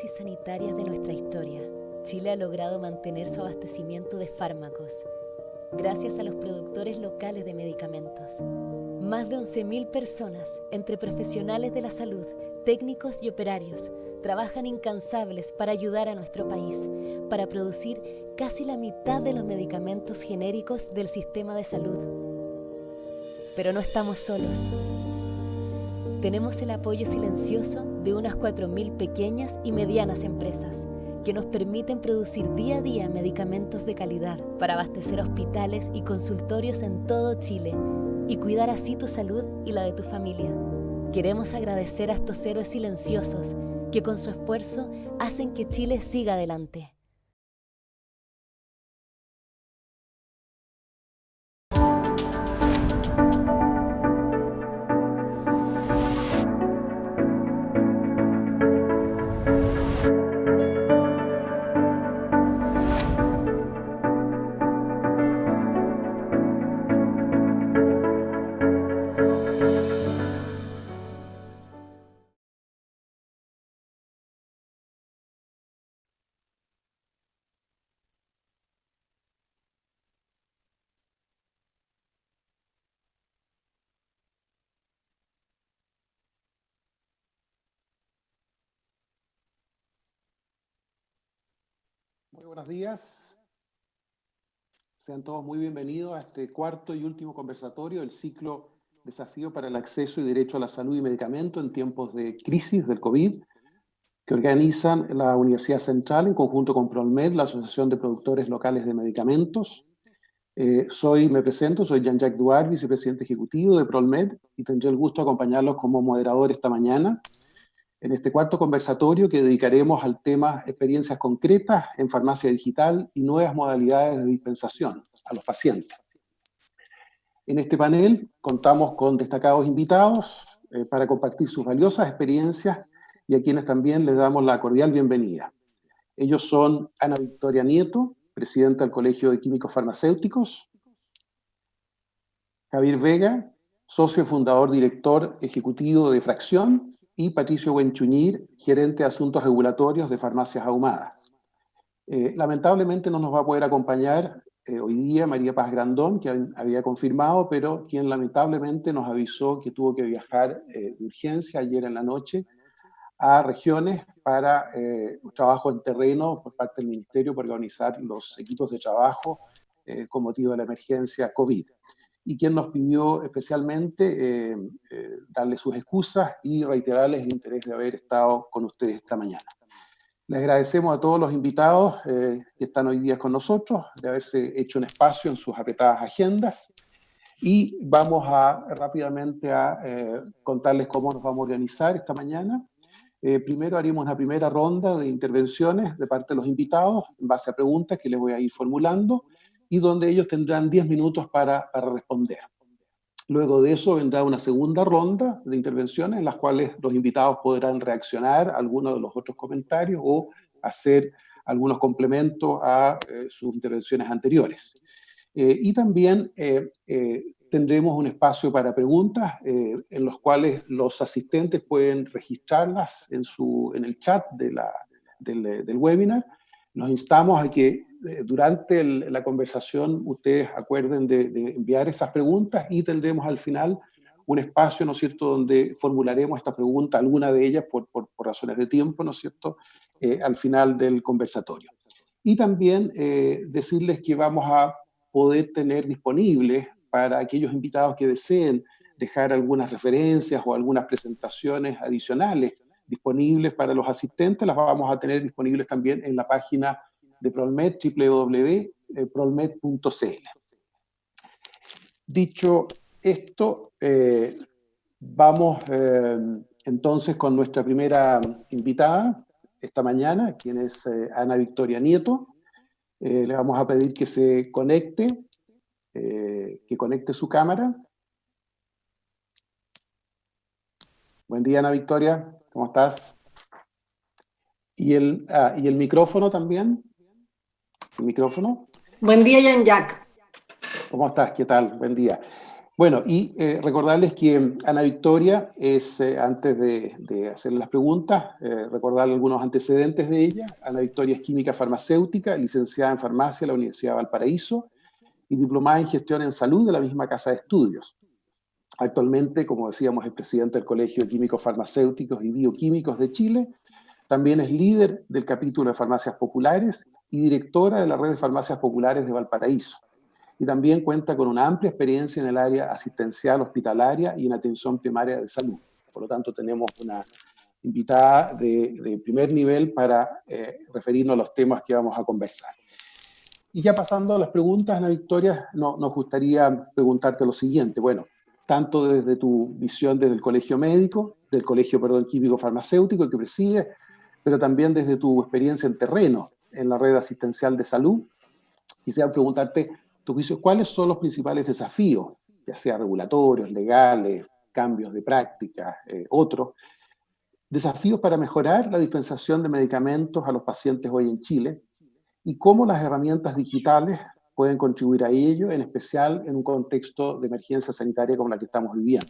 crisis sanitarias de nuestra historia, Chile ha logrado mantener su abastecimiento de fármacos, gracias a los productores locales de medicamentos. Más de 11.000 personas, entre profesionales de la salud, técnicos y operarios, trabajan incansables para ayudar a nuestro país, para producir casi la mitad de los medicamentos genéricos del sistema de salud. Pero no estamos solos. Tenemos el apoyo silencioso de unas 4.000 pequeñas y medianas empresas que nos permiten producir día a día medicamentos de calidad para abastecer hospitales y consultorios en todo Chile y cuidar así tu salud y la de tu familia. Queremos agradecer a estos héroes silenciosos que con su esfuerzo hacen que Chile siga adelante. Muy buenos días. Sean todos muy bienvenidos a este cuarto y último conversatorio del ciclo Desafío para el Acceso y Derecho a la Salud y Medicamento en tiempos de crisis del COVID, que organizan la Universidad Central en conjunto con PROLMED, la Asociación de Productores Locales de Medicamentos. Me presento, soy Jean-Jacques Duarte, vicepresidente ejecutivo de PROLMED, y tendré el gusto de acompañarlos como moderador esta mañana en este cuarto conversatorio que dedicaremos al tema experiencias concretas en farmacia digital y nuevas modalidades de dispensación a los pacientes. En este panel contamos con destacados invitados para compartir sus valiosas experiencias y a quienes también les damos la cordial bienvenida. Ellos son Ana Victoria Nieto, presidenta del Colegio de Químicos Farmacéuticos; Javier Vega, socio fundador director ejecutivo de Fracción; y Patricio Buenchuñir, gerente de Asuntos Regulatorios de Farmacias Ahumadas. Lamentablemente no nos va a poder acompañar hoy día María Paz Grandón, que había confirmado, pero quien lamentablemente nos avisó que tuvo que viajar de urgencia ayer en la noche a regiones para un trabajo en terreno por parte del Ministerio para organizar los equipos de trabajo con motivo de la emergencia COVID. Y quien nos pidió especialmente darle sus excusas y reiterarles el interés de haber estado con ustedes esta mañana. Les agradecemos a todos los invitados que están hoy día con nosotros, de haberse hecho un espacio en sus apretadas agendas, y vamos rápidamente a contarles cómo nos vamos a organizar esta mañana. Primero haremos una primera ronda de intervenciones de parte de los invitados en base a preguntas que les voy a ir formulando, y donde ellos tendrán 10 minutos para responder. Luego de eso vendrá una segunda ronda de intervenciones en las cuales los invitados podrán reaccionar a algunos de los otros comentarios o hacer algunos complementos a sus intervenciones anteriores. Y también tendremos un espacio para preguntas en los cuales los asistentes pueden registrarlas en el chat del webinar. Nos instamos a que durante la conversación ustedes acuerden de enviar esas preguntas, y tendremos al final un espacio, ¿no es cierto?, donde formularemos esta pregunta, alguna de ellas por razones de tiempo, ¿no es cierto?, al final del conversatorio. Y también decirles que vamos a poder tener disponibles para aquellos invitados que deseen dejar algunas referencias o algunas presentaciones adicionales disponibles para los asistentes, las vamos a tener disponibles también en la página de PROLMED, www.prolmed.cl. Dicho esto, vamos entonces con nuestra primera invitada esta mañana, quien es Ana Victoria Nieto. Le vamos a pedir que se conecte, que conecte su cámara. Buen día, Ana Victoria, ¿cómo estás? ¿Y el micrófono también? ¿El micrófono? Buen día, Jean-Jacques. ¿Cómo estás? ¿Qué tal? Buen día. Bueno, y recordarles que Ana Victoria es, antes de hacerle las preguntas, recordarle algunos antecedentes de ella. Ana Victoria es química farmacéutica, licenciada en farmacia en la Universidad de Valparaíso y diplomada en gestión en salud de la misma casa de estudios. Actualmente, como decíamos, es presidente del Colegio de Químicos Farmacéuticos y Bioquímicos de Chile. También es líder del capítulo de farmacias populares y directora de la red de farmacias populares de Valparaíso. Y también cuenta con una amplia experiencia en el área asistencial hospitalaria y en atención primaria de salud. Por lo tanto, tenemos una invitada de primer nivel para referirnos a los temas que vamos a conversar. Y ya pasando a las preguntas, Ana Victoria, nos gustaría preguntarte lo siguiente. Bueno, tanto desde tu visión desde el colegio médico, del colegio, químico farmacéutico que presides, pero también desde tu experiencia en terreno, en la red asistencial de salud, quisiera preguntarte, tu juicio, ¿cuáles son los principales desafíos, ya sea regulatorios, legales, cambios de prácticas, otros, desafíos para mejorar la dispensación de medicamentos a los pacientes hoy en Chile y cómo las herramientas digitales pueden contribuir a ello, en especial en un contexto de emergencia sanitaria como la que estamos viviendo?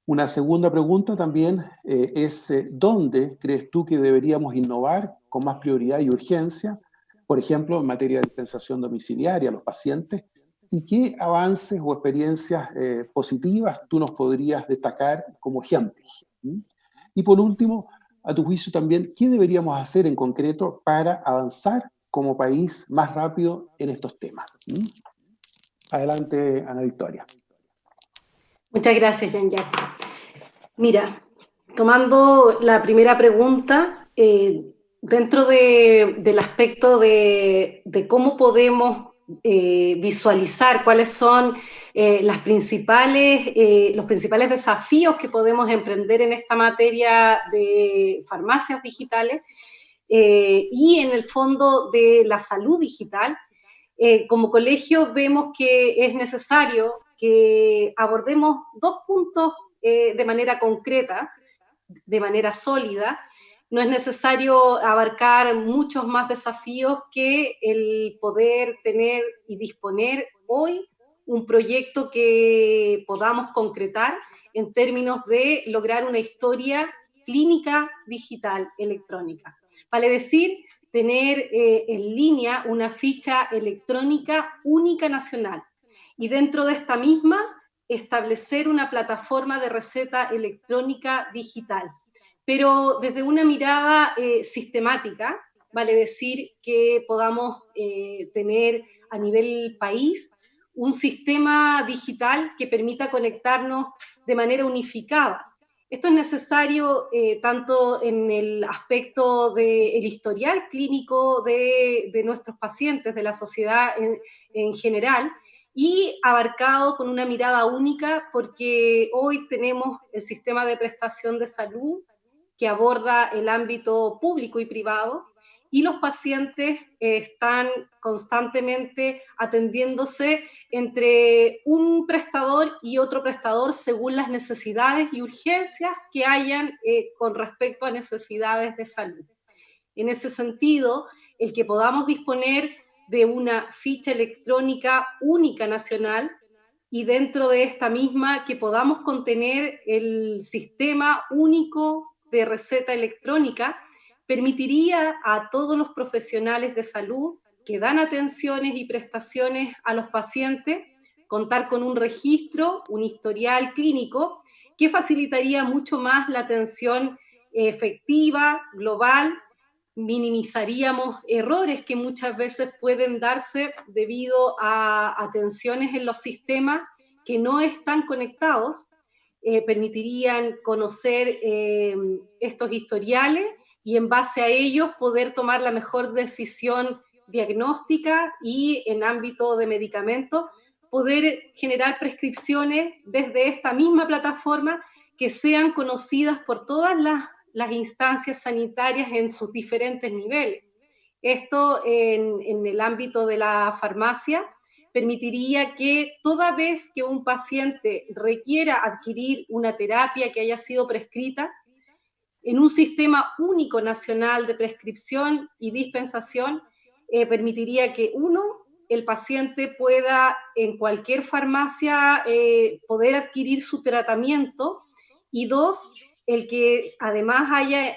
Una segunda pregunta también es, ¿dónde crees tú que deberíamos innovar con más prioridad y urgencia? Por ejemplo, en materia de dispensación domiciliaria a los pacientes, ¿y qué avances o experiencias positivas tú nos podrías destacar como ejemplos? Y por último, a tu juicio también, ¿qué deberíamos hacer en concreto para avanzar como país más rápido en estos temas? Adelante, Ana Victoria. Muchas gracias, Jean-Jacques. Mira, tomando la primera pregunta, dentro del aspecto de cómo podemos visualizar cuáles son los principales desafíos que podemos emprender en esta materia de farmacias digitales y en el fondo de la salud digital, como colegio vemos que es necesario que abordemos dos puntos de manera concreta, de manera sólida. No es necesario abarcar muchos más desafíos que el poder tener y disponer hoy un proyecto que podamos concretar en términos de lograr una historia clínica digital electrónica. Vale decir, tener en línea una ficha electrónica única nacional y dentro de esta misma establecer una plataforma de receta electrónica digital, pero desde una mirada sistemática, vale decir que podamos tener a nivel país un sistema digital que permita conectarnos de manera unificada. Esto es necesario tanto en el aspecto del historial clínico de nuestros pacientes, de la sociedad en general, y abarcado con una mirada única porque hoy tenemos el sistema de prestación de salud que aborda el ámbito público y privado y los pacientes están constantemente atendiéndose entre un prestador y otro prestador según las necesidades y urgencias que hayan con respecto a necesidades de salud. En ese sentido, el que podamos disponer de una ficha electrónica única nacional y dentro de esta misma que podamos contener el sistema único de receta electrónica permitiría a todos los profesionales de salud que dan atenciones y prestaciones a los pacientes contar con un registro, un historial clínico que facilitaría mucho más la atención efectiva, global. Minimizaríamos errores que muchas veces pueden darse debido a atenciones en los sistemas que no están conectados, permitirían conocer estos historiales y en base a ellos poder tomar la mejor decisión diagnóstica y en ámbito de medicamentos, poder generar prescripciones desde esta misma plataforma que sean conocidas por todas las instancias sanitarias en sus diferentes niveles. Esto en el ámbito de la farmacia permitiría que toda vez que un paciente requiera adquirir una terapia que haya sido prescrita, en un sistema único nacional de prescripción y dispensación, permitiría que uno el paciente pueda en cualquier farmacia poder adquirir su tratamiento, y dos, el que además haya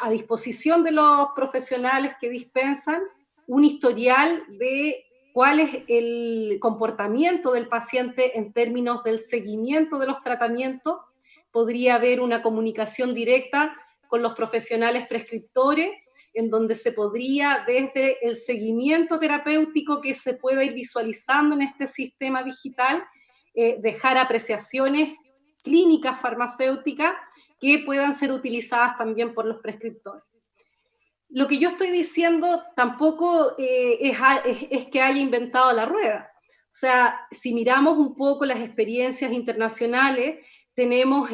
a disposición de los profesionales que dispensan un historial de cuál es el comportamiento del paciente en términos del seguimiento de los tratamientos. Podría haber una comunicación directa con los profesionales prescriptores, en donde se podría, desde el seguimiento terapéutico que se pueda ir visualizando en este sistema digital, dejar apreciaciones clínicas farmacéuticas que puedan ser utilizadas también por los prescriptores. Lo que yo estoy diciendo tampoco es que haya inventado la rueda. O sea, si miramos un poco las experiencias internacionales, tenemos,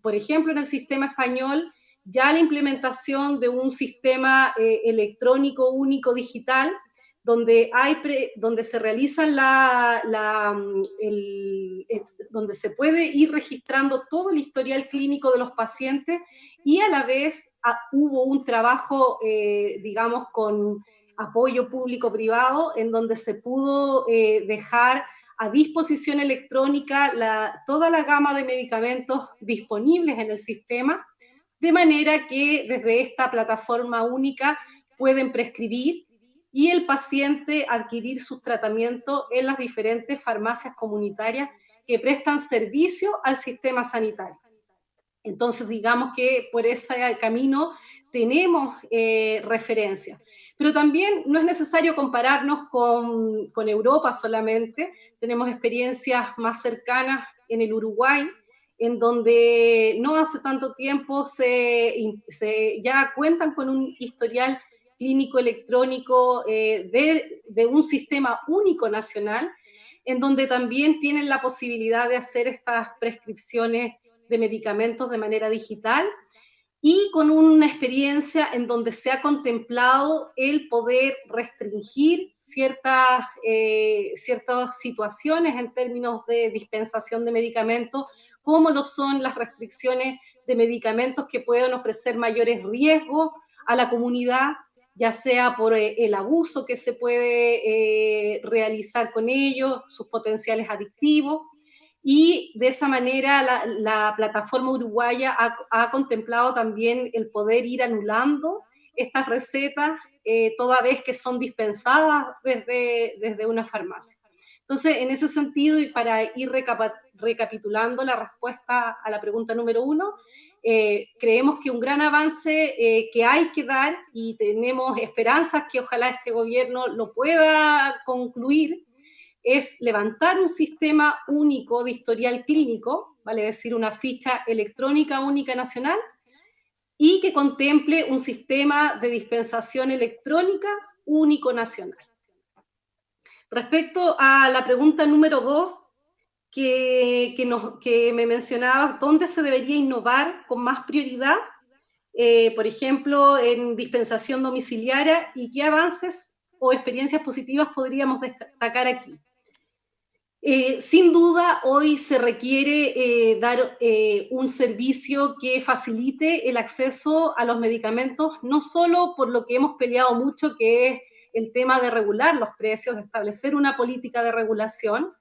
por ejemplo, en el sistema español, ya la implementación de un sistema electrónico único digital, donde se realizan donde se puede ir registrando todo el historial clínico de los pacientes, y a la vez hubo un trabajo, digamos, con apoyo público-privado, en donde se pudo dejar a disposición electrónica toda la gama de medicamentos disponibles en el sistema, de manera que desde esta plataforma única pueden prescribir y el paciente adquirir sus tratamientos en las diferentes farmacias comunitarias que prestan servicio al sistema sanitario. Entonces, digamos que por ese camino tenemos referencias. Pero también no es necesario compararnos con Europa solamente. Tenemos experiencias más cercanas en el Uruguay, en donde no hace tanto tiempo ya cuentan con un historial clínico electrónico de un sistema único nacional, en donde también tienen la posibilidad de hacer estas prescripciones de medicamentos de manera digital, y con una experiencia en donde se ha contemplado el poder restringir ciertas situaciones en términos de dispensación de medicamentos, como lo son las restricciones de medicamentos que puedan ofrecer mayores riesgos a la comunidad, ya sea por el abuso que se puede realizar con ellos, sus potenciales adictivos. Y de esa manera la plataforma uruguaya ha contemplado también el poder ir anulando estas recetas toda vez que son dispensadas desde una farmacia. Entonces, en ese sentido, y para ir recapitulando la respuesta a la pregunta número 1, creemos que un gran avance que hay que dar, y tenemos esperanzas que ojalá este gobierno lo pueda concluir, es levantar un sistema único de historial clínico, vale decir, una ficha electrónica única nacional, y que contemple un sistema de dispensación electrónica único nacional. Respecto a la pregunta número 2, que me mencionaba, ¿dónde se debería innovar con más prioridad? Por ejemplo, en dispensación domiciliaria, ¿y qué avances o experiencias positivas podríamos destacar aquí? Sin duda, hoy se requiere dar un servicio que facilite el acceso a los medicamentos, no solo por lo que hemos peleado mucho, que es el tema de regular los precios, de establecer una política de regulación.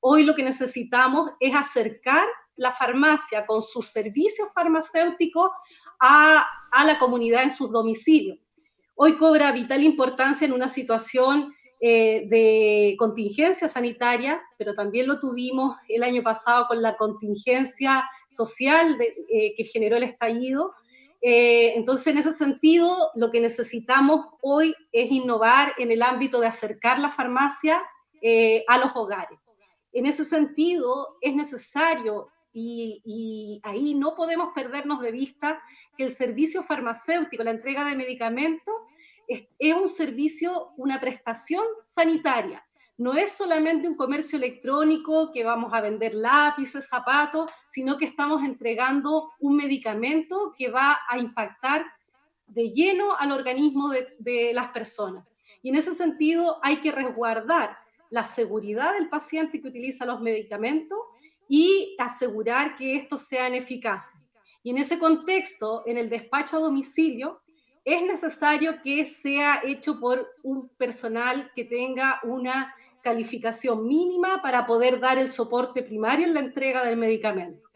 Hoy lo que necesitamos es acercar la farmacia con sus servicios farmacéuticos a la comunidad en sus domicilios. Hoy cobra vital importancia en una situación de contingencia sanitaria, pero también lo tuvimos el año pasado con la contingencia social que generó el estallido. Entonces, en ese sentido, lo que necesitamos hoy es innovar en el ámbito de acercar la farmacia a los hogares. En ese sentido, es necesario, y ahí no podemos perdernos de vista, que el servicio farmacéutico, la entrega de medicamentos, es un servicio, una prestación sanitaria. No es solamente un comercio electrónico que vamos a vender lápices, zapatos, sino que estamos entregando un medicamento que va a impactar de lleno al organismo de las personas. Y en ese sentido hay que resguardar la seguridad del paciente que utiliza los medicamentos y asegurar que estos sean eficaces. Y en ese contexto, en el despacho a domicilio, es necesario que sea hecho por un personal que tenga una calificación mínima para poder dar el soporte primario en la entrega del medicamento.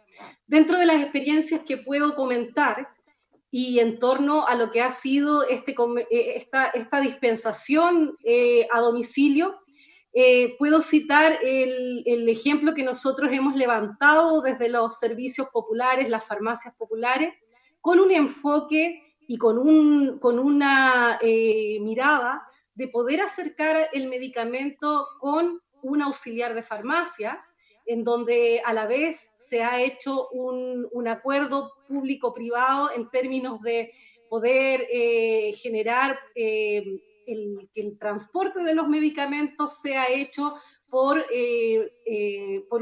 Dentro de las experiencias que puedo comentar y en torno a lo que ha sido esta dispensación a domicilio, puedo citar el ejemplo que nosotros hemos levantado desde los servicios populares, las farmacias populares, con un enfoque y con una mirada de poder acercar el medicamento con un auxiliar de farmacia, en donde a la vez se ha hecho un acuerdo público-privado en términos de poder generar que el transporte de los medicamentos sea hecho por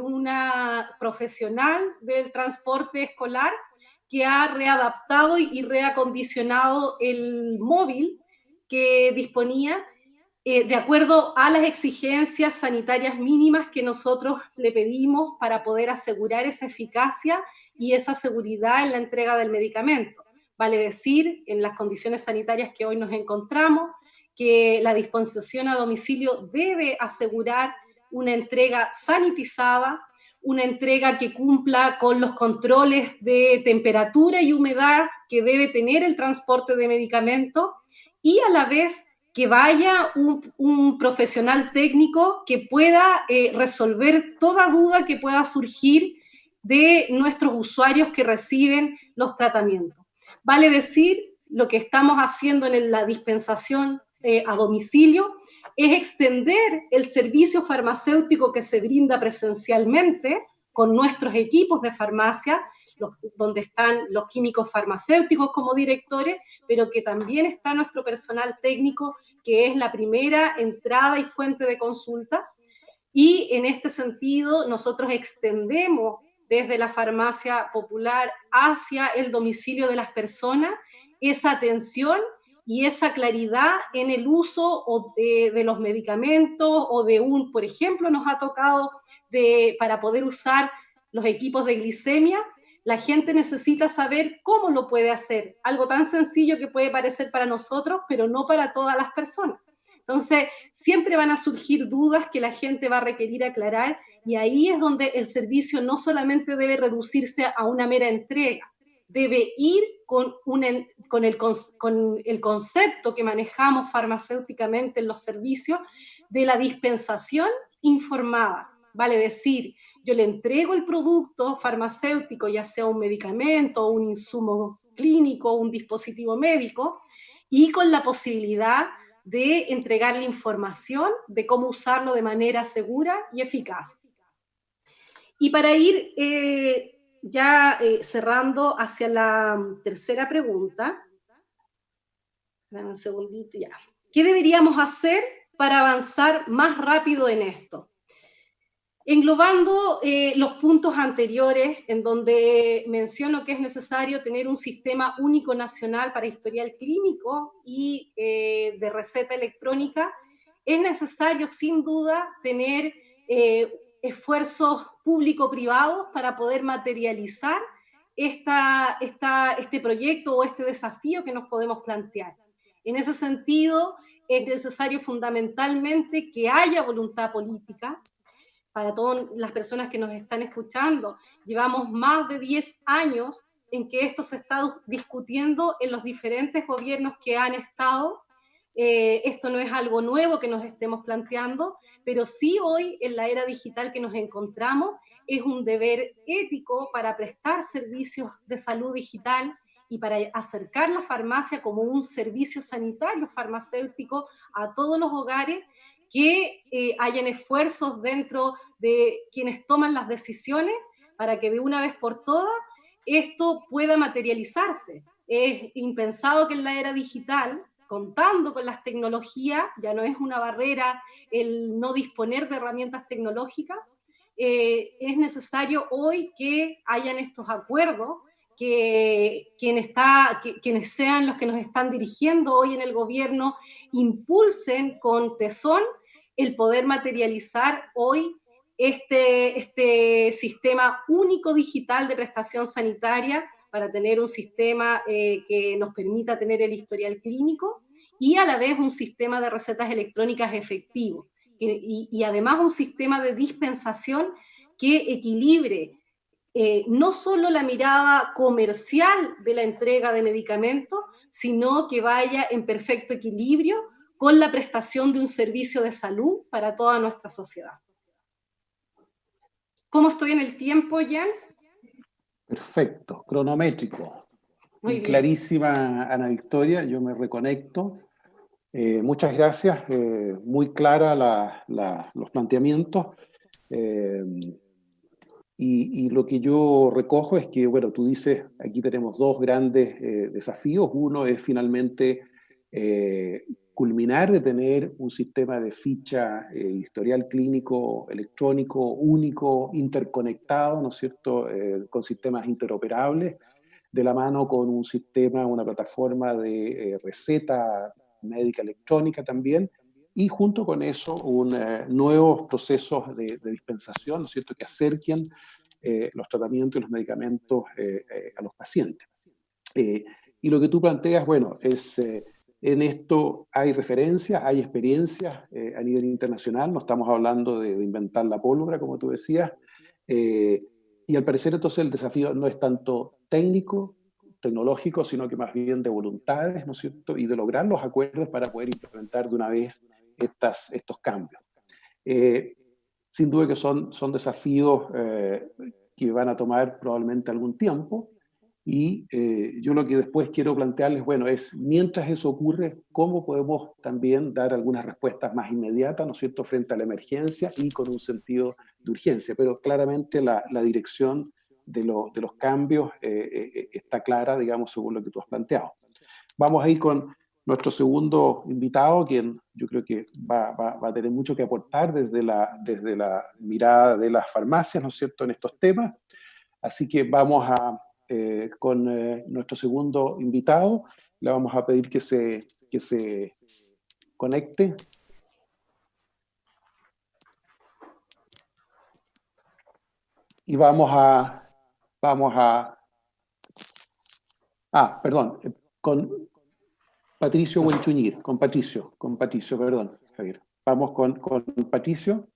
una profesional del transporte escolar que ha readaptado y reacondicionado el móvil que disponía de acuerdo a las exigencias sanitarias mínimas que nosotros le pedimos para poder asegurar esa eficacia y esa seguridad en la entrega del medicamento. Vale decir, en las condiciones sanitarias que hoy nos encontramos, que la dispensación a domicilio debe asegurar una entrega sanitizada, una entrega que cumpla con los controles de temperatura y humedad que debe tener el transporte de medicamentos y a la vez que vaya un profesional técnico que pueda resolver toda duda que pueda surgir de nuestros usuarios que reciben los tratamientos. Vale decir, lo que estamos haciendo en la dispensación a domicilio es extender el servicio farmacéutico que se brinda presencialmente con nuestros equipos de farmacia, donde están los químicos farmacéuticos como directores, pero que también está nuestro personal técnico, que es la primera entrada y fuente de consulta. Y en este sentido, nosotros extendemos desde la farmacia popular hacia el domicilio de las personas esa atención y esa claridad en el uso de los medicamentos o por ejemplo, nos ha tocado para poder usar los equipos de glicemia, la gente necesita saber cómo lo puede hacer. Algo tan sencillo que puede parecer para nosotros, pero no para todas las personas. Entonces, siempre van a surgir dudas que la gente va a requerir aclarar y ahí es donde el servicio no solamente debe reducirse a una mera entrega, debe ir con el concepto que manejamos farmacéuticamente en los servicios de la dispensación informada. Vale decir, yo le entrego el producto farmacéutico, ya sea un medicamento, un insumo clínico, un dispositivo médico, y con la posibilidad de entregarle información de cómo usarlo de manera segura y eficaz. Y para ir cerrando hacia la tercera pregunta, dame un segundito ya. ¿Qué deberíamos hacer para avanzar más rápido en esto? Englobando los puntos anteriores, en donde menciono que es necesario tener un sistema único nacional para historial clínico y de receta electrónica, es necesario sin duda tener esfuerzos público-privados para poder materializar este proyecto o este desafío que nos podemos plantear. En ese sentido, es necesario fundamentalmente que haya voluntad política. Para todas las personas que nos están escuchando, llevamos más de 10 años en que esto se está discutiendo en los diferentes gobiernos que han estado. Esto no es algo nuevo que nos estemos planteando, pero sí hoy en la era digital que nos encontramos es un deber ético para prestar servicios de salud digital y para acercar la farmacia como un servicio sanitario farmacéutico a todos los hogares, que hayan esfuerzos dentro de quienes toman las decisiones para que de una vez por todas esto pueda materializarse. Es impensado que en la era digital, contando con las tecnologías, ya no es una barrera el no disponer de herramientas tecnológicas, es necesario hoy que hayan estos acuerdos, que quienes sean los que nos están dirigiendo hoy en el gobierno impulsen con tesón el poder materializar hoy este sistema único digital de prestación sanitaria para tener un sistema que nos permita tener el historial clínico y a la vez un sistema de recetas electrónicas efectivo y además un sistema de dispensación que equilibre no solo la mirada comercial de la entrega de medicamentos, sino que vaya en perfecto equilibrio con la prestación de un servicio de salud para toda nuestra sociedad. ¿Cómo estoy en el tiempo, Jan? Perfecto, cronométrico. Muy bien. Clarísima, Ana Victoria, yo me reconecto. Muchas gracias, muy clara los planteamientos. Y lo que yo recojo es que, bueno, tú dices, aquí tenemos dos grandes desafíos. Uno es finalmente culminar de tener un sistema de ficha historial clínico electrónico único, interconectado, ¿no es cierto?, con sistemas interoperables, de la mano con un sistema, una plataforma de receta médica electrónica también, y junto con eso nuevos procesos de dispensación, ¿no es cierto?, que acerquen los tratamientos y los medicamentos a los pacientes. Y lo que tú planteas, bueno, es en esto hay referencias, hay experiencias a nivel internacional, no estamos hablando de inventar la pólvora, como tú decías, y al parecer entonces el desafío no es tanto técnico, tecnológico, sino que más bien de voluntades, ¿no es cierto?, y de lograr los acuerdos para poder implementar de una vez estos cambios. Sin duda que son desafíos que van a tomar probablemente algún tiempo, y yo lo que después quiero plantearles, bueno, es mientras eso ocurre, cómo podemos también dar algunas respuestas más inmediatas, ¿no es cierto?, frente a la emergencia y con un sentido de urgencia, pero claramente la dirección de los cambios está clara, digamos, según lo que tú has planteado. Vamos a ir con nuestro segundo invitado, quien yo creo que va a tener mucho que aportar desde la mirada de las farmacias, ¿no es cierto?, en estos temas. Así que vamos con nuestro segundo invitado. Le vamos a pedir que se conecte. Y perdón, con Patricio Wenchuñir, con Patricio, perdón, Javier. Vamos con Patricio.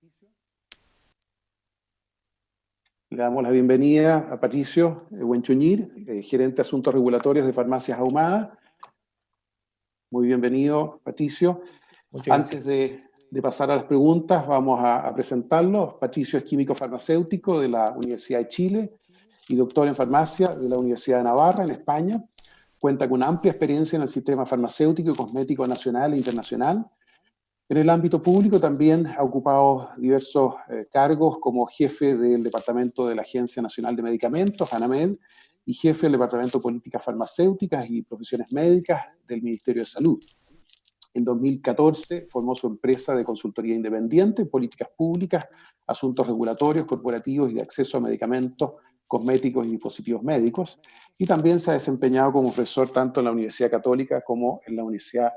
Le damos la bienvenida a Patricio Wenchuñir, gerente de Asuntos Regulatorios de Farmacias Ahumadas. Muy bienvenido, Patricio. Antes de pasar a las preguntas, vamos a presentarlo. Patricio es químico farmacéutico de la Universidad de Chile y doctor en farmacia de la Universidad de Navarra, en España. Cuenta con una amplia experiencia en el sistema farmacéutico y cosmético nacional e internacional. En el ámbito público también ha ocupado diversos cargos como jefe del Departamento de la Agencia Nacional de Medicamentos, ANAMED, y jefe del Departamento de Políticas Farmacéuticas y Profesiones Médicas del Ministerio de Salud. En 2014 formó su empresa de consultoría independiente en políticas públicas, asuntos regulatorios, corporativos y de acceso a medicamentos, cosméticos y dispositivos médicos, y también se ha desempeñado como profesor tanto en la Universidad Católica como en la Universidad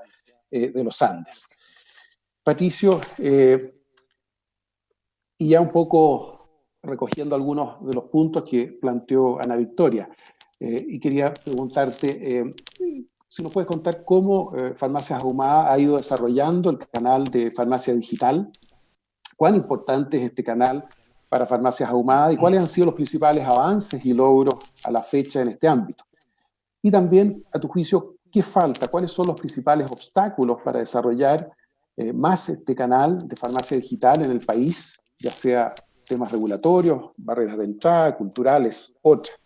de los Andes. Patricio, y ya un poco recogiendo algunos de los puntos que planteó Ana Victoria, y quería preguntarte si nos puedes contar cómo Farmacias Ahumadas ha ido desarrollando el canal de farmacia digital, cuán importante es este canal para Farmacias Ahumadas y cuáles han sido los principales avances y logros a la fecha en este ámbito. Y también, a tu juicio, ¿qué falta? ¿Cuáles son los principales obstáculos para desarrollar más este canal de farmacia digital en el país, ya sea temas regulatorios, barreras de entrada, culturales, otras?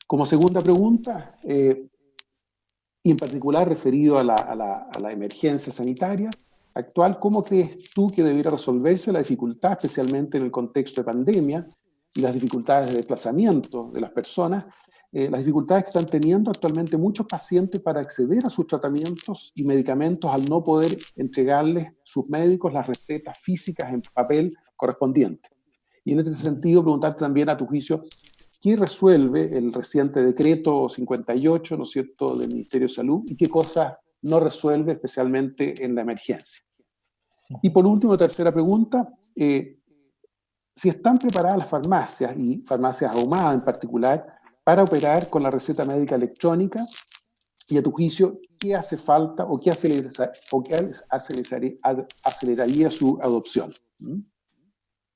Como segunda pregunta, y en particular referido a la emergencia sanitaria actual, ¿cómo crees tú que debiera resolverse la dificultad, especialmente en el contexto de pandemia, y las dificultades de desplazamiento de las personas, las dificultades que están teniendo actualmente muchos pacientes para acceder a sus tratamientos y medicamentos al no poder entregarles sus médicos las recetas físicas en papel correspondientes? Y en este sentido, preguntarte también, a tu juicio, ¿qué resuelve el reciente decreto 58, ¿no es cierto?, del Ministerio de Salud, y qué cosas no resuelve, especialmente en la emergencia? Y por último, tercera pregunta, si están preparadas las farmacias, y Farmacias Ahumadas en particular, para operar con la receta médica electrónica? Y a tu juicio, ¿qué hace falta o qué aceleraría su adopción?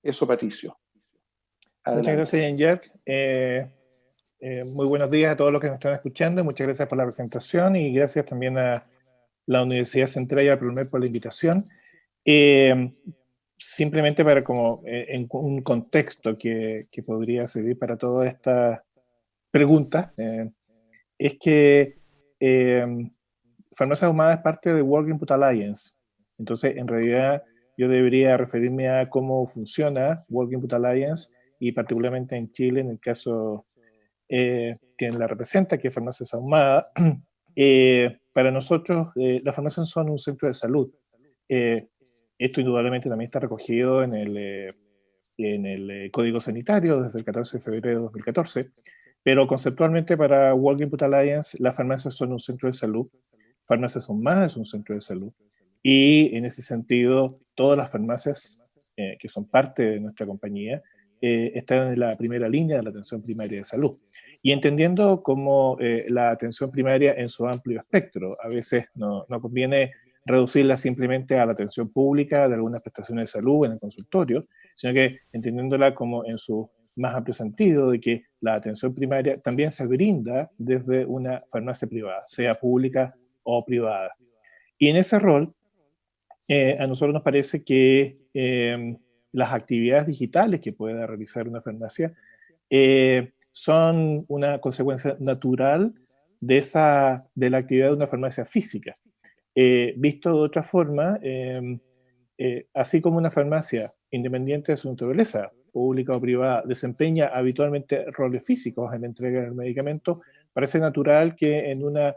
Eso, Patricio. Muchas Adelante. gracias, Jean-Jacques. Muy buenos días a todos los que nos están escuchando. Muchas gracias por la presentación y gracias también a la Universidad Central y a Promer por la invitación. Simplemente para como en un contexto que podría servir para todas estas preguntas, es que Farmacias Ahumadas es parte de World Input Alliance. Entonces, en realidad, yo debería referirme a cómo funciona World Input Alliance y particularmente en Chile, en el caso quien la representa, que es Farmacias Ahumadas. Para nosotros, las farmacias son un centro de salud. Esto indudablemente también está recogido en el Código Sanitario desde el 14 de febrero de 2014, pero conceptualmente para World Input Alliance las farmacias son un centro de salud, Farmacias Ahumadas es un centro de salud, y en ese sentido todas las farmacias que son parte de nuestra compañía están en la primera línea de la atención primaria de salud. Y entendiendo como la atención primaria en su amplio espectro, a veces no conviene reducirla simplemente a la atención pública de algunas prestaciones de salud en el consultorio, sino que entendiéndola como en su más amplio sentido de que la atención primaria también se brinda desde una farmacia privada, sea pública o privada. Y en ese rol, a nosotros nos parece que las actividades digitales que pueda realizar una farmacia son una consecuencia natural de la actividad de una farmacia física. Visto de otra forma, así como una farmacia, independiente de su naturaleza, pública o privada, desempeña habitualmente roles físicos en la entrega del medicamento, parece natural que en una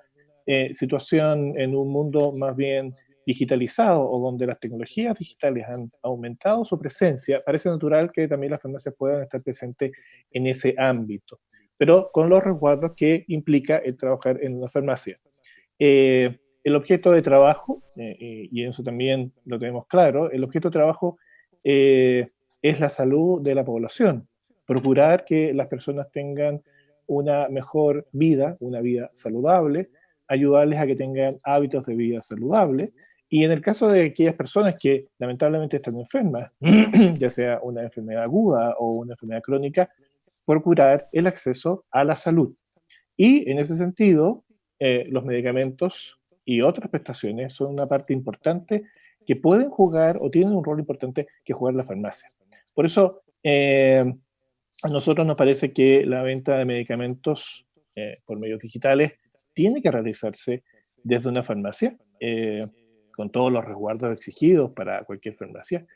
situación, en un mundo más bien digitalizado o donde las tecnologías digitales han aumentado su presencia, parece natural que también las farmacias puedan estar presentes en ese ámbito, pero con los resguardos que implica el trabajar en una farmacia. El objeto de trabajo, y eso también lo tenemos claro, el objeto de trabajo es la salud de la población, procurar que las personas tengan una mejor vida, una vida saludable, ayudarles a que tengan hábitos de vida saludables, y en el caso de aquellas personas que lamentablemente están enfermas, ya sea una enfermedad aguda o una enfermedad crónica, procurar el acceso a la salud. Y en ese sentido, los medicamentos y otras prestaciones son una parte importante que pueden jugar o tienen un rol importante que jugar la farmacia. Por eso, a nosotros nos parece que la venta de medicamentos por medios digitales tiene que realizarse desde una farmacia, con todos los resguardos exigidos para cualquier farmacia.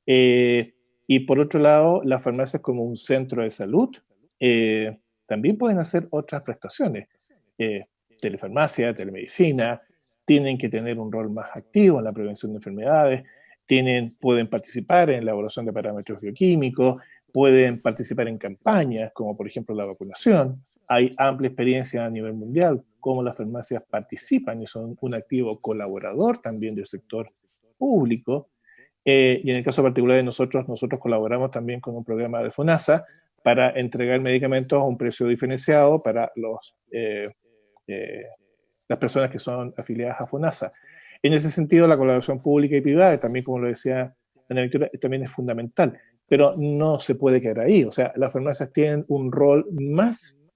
Y por otro lado, las farmacias como un centro de salud también pueden hacer otras prestaciones. Telefarmacia, telemedicina, tienen que tener un rol más activo en la prevención de enfermedades, pueden participar en la elaboración de parámetros bioquímicos, pueden participar en campañas como por ejemplo la vacunación. Hay amplia experiencia a nivel mundial, cómo las farmacias participan y son un activo colaborador también del sector público. Y en el caso particular de nosotros colaboramos también con un programa de FONASA para entregar medicamentos a un precio diferenciado para las personas que son afiliadas a FONASA. En ese sentido, la colaboración pública y privada, también como lo decía Ana Victoria, también es fundamental, pero no se puede quedar ahí. O sea, las farmacias tienen un rol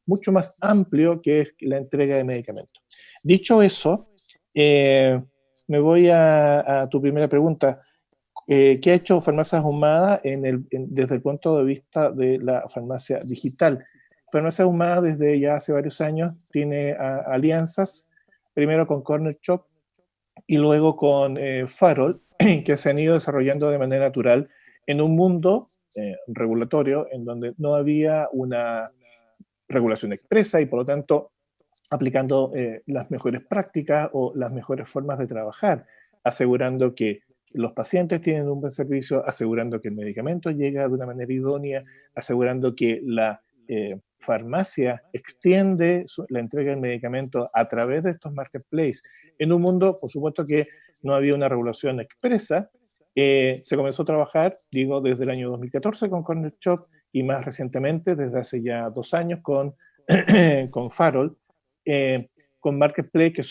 mucho más amplio que es la entrega de medicamentos. Dicho eso, me voy a tu primera pregunta. ¿Qué ha hecho Farmacias Ahumadas desde el punto de vista de la farmacia digital? Farmacias Ahumadas desde ya hace varios años tiene alianzas, primero con Corner Shop y luego con Farol, que se han ido desarrollando de manera natural en un mundo regulatorio en donde no había una regulación expresa y por lo tanto aplicando las mejores prácticas o las mejores formas de trabajar, asegurando que los pacientes tienen un buen servicio, asegurando que el medicamento llega de una manera idónea, asegurando que la farmacia extiende la entrega del medicamento a través de estos marketplaces. En un mundo, por supuesto, que no había una regulación expresa, se comenzó a trabajar, desde el año 2014 con Corner Shop y más recientemente, desde hace ya 2 años, con con Farol, con Marketplace, que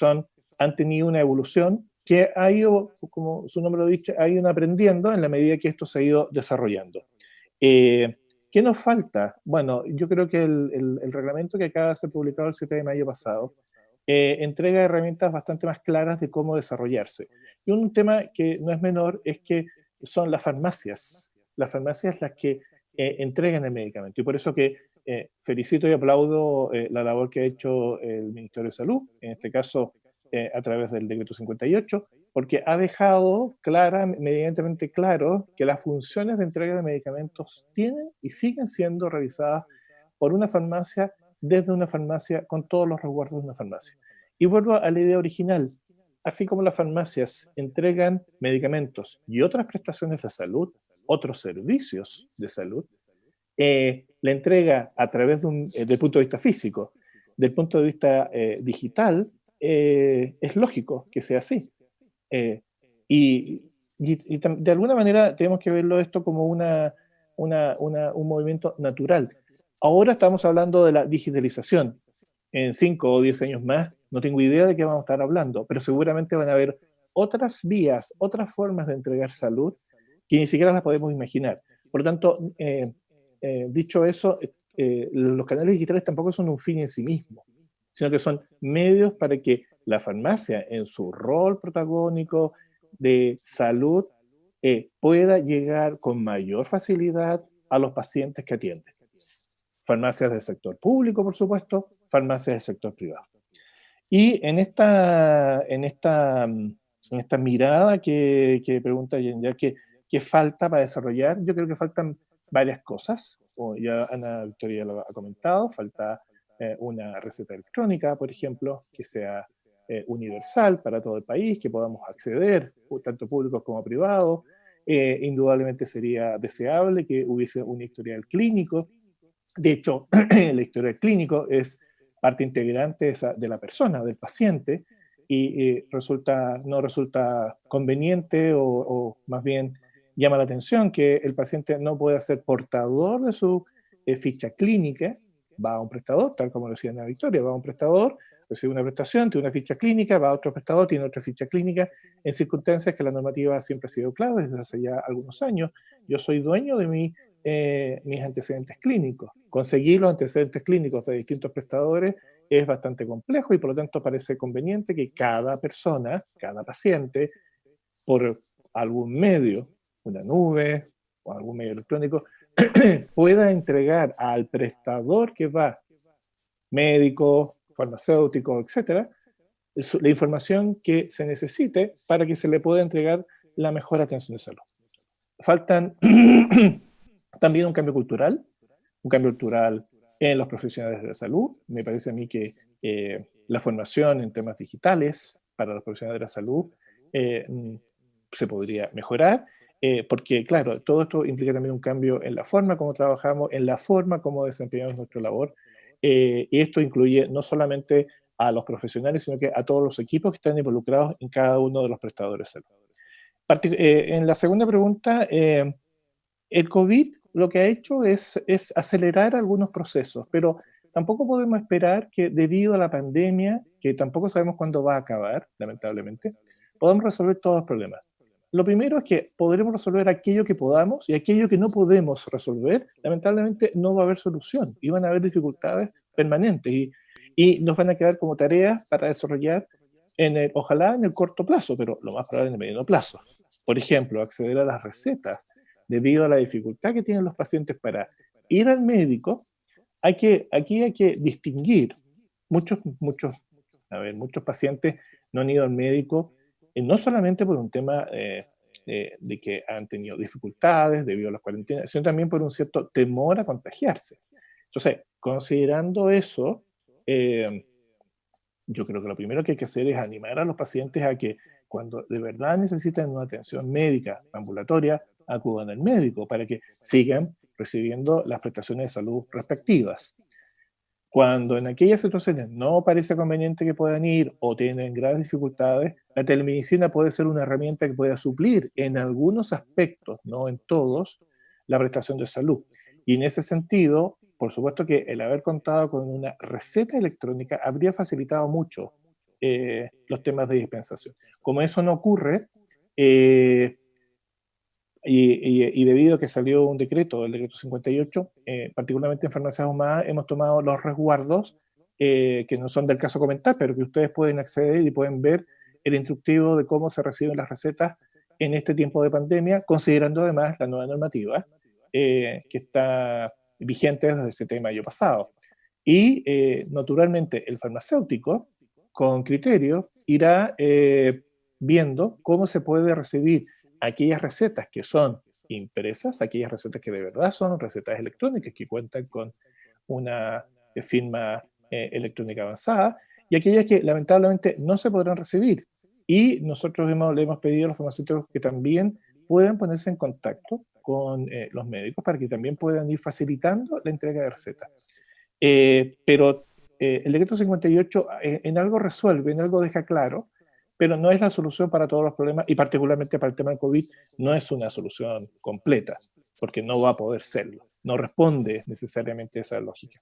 han tenido una evolución que ha ido, como su nombre lo dice, ha ido aprendiendo en la medida que esto se ha ido desarrollando. ¿Qué nos falta? Bueno, yo creo que el reglamento que acaba de ser publicado el 7 de mayo pasado entrega herramientas bastante más claras de cómo desarrollarse. Y un tema que no es menor es que son las farmacias las que entregan el medicamento. Y por eso que felicito y aplaudo la labor que ha hecho el Ministerio de Salud, en este caso a través del decreto 58, porque ha dejado medianamente claro que las funciones de entrega de medicamentos tienen y siguen siendo revisadas por una farmacia, desde una farmacia, con todos los resguardos de una farmacia. Y vuelvo a la idea original. Así como las farmacias entregan medicamentos y otras prestaciones de salud, otros servicios de salud, la entrega a través del punto de vista físico, del punto de vista digital, es lógico que sea así. Y de alguna manera tenemos que verlo esto como un movimiento natural. Ahora estamos hablando de la digitalización. En 5 o 10 años más, no tengo idea de qué vamos a estar hablando, pero seguramente van a haber otras vías, otras formas de entregar salud que ni siquiera las podemos imaginar. Por lo tanto, dicho eso, los canales digitales tampoco son un fin en sí mismo, sino que son medios para que la farmacia, en su rol protagónico de salud, pueda llegar con mayor facilidad a los pacientes que atiende. Farmacias del sector público, por supuesto, farmacias del sector privado. Y en esta mirada que pregunta ya ¿qué falta para desarrollar? Yo creo que faltan varias cosas. Como ya Ana Victoria lo ha comentado, falta una receta electrónica, por ejemplo, que sea universal para todo el país, que podamos acceder, tanto públicos como privados. Indudablemente sería deseable que hubiese un historial clínico. De hecho, el historial clínico es parte integrante de la persona, del paciente, y no resulta conveniente o más bien llama la atención que el paciente no pueda ser portador de su ficha clínica, va a un prestador, tal como lo decía Ana Victoria, va a un prestador, recibe una prestación, tiene una ficha clínica, va a otro prestador, tiene otra ficha clínica, en circunstancias que la normativa siempre ha sido clara desde hace ya algunos años. Yo soy dueño de mis antecedentes clínicos. Conseguir los antecedentes clínicos de distintos prestadores es bastante complejo y por lo tanto parece conveniente que cada persona, cada paciente, por algún medio, una nube o algún medio electrónico, pueda entregar al prestador que va, médico, farmacéutico, etcétera, la información que se necesite para que se le pueda entregar la mejor atención de salud. Faltan también un cambio cultural en los profesionales de la salud. Me parece a mí que la formación en temas digitales para los profesionales de la salud se podría mejorar, porque claro, todo esto implica también un cambio en la forma como trabajamos, en la forma como desempeñamos nuestra labor, y esto incluye no solamente a los profesionales, sino que a todos los equipos que están involucrados en cada uno de los prestadores de salud. En la segunda pregunta, el COVID lo que ha hecho es acelerar algunos procesos, pero tampoco podemos esperar que debido a la pandemia, que tampoco sabemos cuándo va a acabar, lamentablemente, podamos resolver todos los problemas. Lo primero es que podremos resolver aquello que podamos y aquello que no podemos resolver, lamentablemente no va a haber solución y van a haber dificultades permanentes y nos van a quedar como tareas para desarrollar ojalá en el corto plazo, pero lo más probable en el mediano plazo. Por ejemplo, acceder a las recetas. Debido a la dificultad que tienen los pacientes para ir al médico, aquí hay que distinguir. Muchos pacientes no han ido al médico, no solamente por un tema de que han tenido dificultades debido a las cuarentenas, sino también por un cierto temor a contagiarse. Entonces, considerando eso, yo creo que lo primero que hay que hacer es animar a los pacientes a que cuando de verdad necesitan una atención médica ambulatoria, acudan al médico para que sigan recibiendo las prestaciones de salud respectivas. Cuando en aquellas situaciones no parece conveniente que puedan ir o tienen graves dificultades, la telemedicina puede ser una herramienta que pueda suplir en algunos aspectos, no en todos, la prestación de salud. Y en ese sentido, por supuesto que el haber contado con una receta electrónica habría facilitado mucho los temas de dispensación. Como eso no ocurre, y debido a que salió un decreto, el decreto 58, particularmente en farmacias ahumadas, hemos tomado los resguardos que no son del caso comentar, pero que ustedes pueden acceder y pueden ver el instructivo de cómo se reciben las recetas en este tiempo de pandemia, considerando además la nueva normativa que está vigente desde el 7 de mayo pasado. Y naturalmente el farmacéutico, con criterio, irá viendo cómo se puede recibir aquellas recetas que son impresas, aquellas recetas que de verdad son recetas electrónicas, que cuentan con una firma electrónica avanzada, y aquellas que lamentablemente no se podrán recibir. Y nosotros le hemos pedido a los farmacéuticos que también puedan ponerse en contacto con los médicos para que también puedan ir facilitando la entrega de recetas. Pero el decreto 58 en algo resuelve, en algo deja claro, pero no es la solución para todos los problemas, y particularmente para el tema del COVID no es una solución completa, porque no va a poder serlo, no responde necesariamente a esa lógica.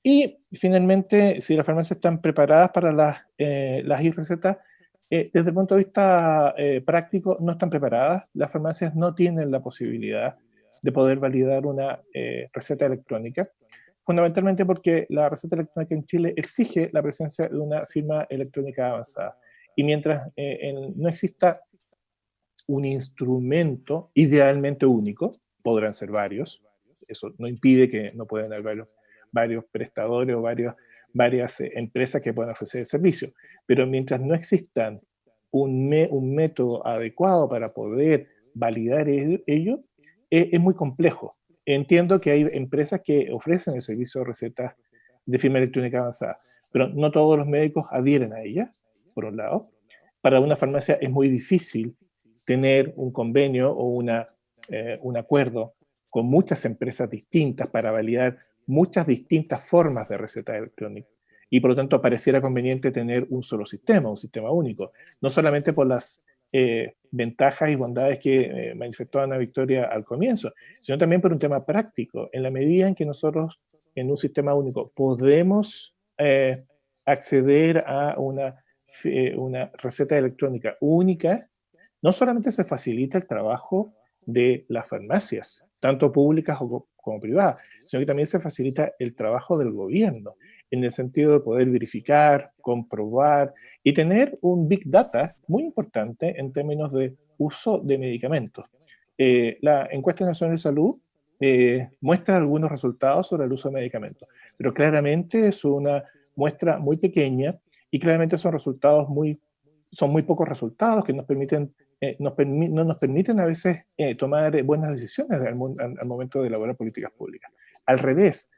Y finalmente, si las farmacias están preparadas para las e-recetas, desde el punto de vista práctico no están preparadas. Las farmacias no tienen la posibilidad de poder validar una receta electrónica, fundamentalmente porque la receta electrónica en Chile exige la presencia de una firma electrónica avanzada. Y mientras no exista un instrumento idealmente único, podrán ser varios, eso no impide que no puedan haber varios prestadores o varias empresas que puedan ofrecer el servicio, pero mientras no existan un método adecuado para poder validar ello, es muy complejo. Entiendo que hay empresas que ofrecen el servicio de recetas de firma electrónica avanzada, pero no todos los médicos adhieren a ella, por un lado. Para una farmacia es muy difícil tener un convenio o un acuerdo con muchas empresas distintas para validar muchas distintas formas de receta electrónica. Y por lo tanto pareciera conveniente tener un solo sistema, un sistema único, no solamente por las ventajas y bondades que manifestó Ana Victoria al comienzo, sino también por un tema práctico. En la medida en que nosotros en un sistema único podemos acceder a una receta electrónica única, no solamente se facilita el trabajo de las farmacias, tanto públicas como privadas, sino que también se facilita el trabajo del gobierno, en el sentido de poder verificar, comprobar y tener un big data muy importante en términos de uso de medicamentos. La encuesta nacional de salud muestra algunos resultados sobre el uso de medicamentos, pero claramente es una muestra muy pequeña y claramente son muy pocos resultados que nos permiten no nos permiten a veces tomar buenas decisiones al momento de elaborar políticas públicas. Al revés,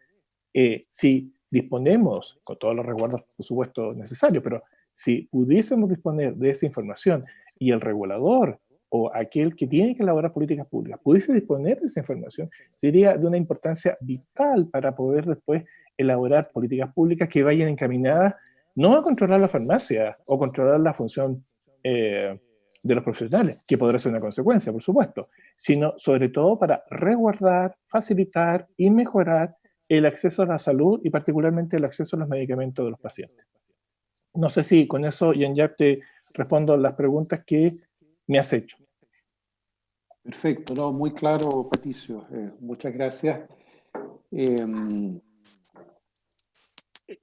si disponemos, con todos los resguardos por supuesto necesarios, pero si pudiésemos disponer de esa información y el regulador o aquel que tiene que elaborar políticas públicas pudiese disponer de esa información, sería de una importancia vital para poder después elaborar políticas públicas que vayan encaminadas no a controlar la farmacia o controlar la función de los profesionales, que podrá ser una consecuencia, por supuesto, sino sobre todo para resguardar, facilitar y mejorar el acceso a la salud y particularmente el acceso a los medicamentos de los pacientes. No sé si con eso, Jean-Jacques, te respondo las preguntas que me has hecho. Perfecto, no, muy claro, Patricio. Muchas gracias.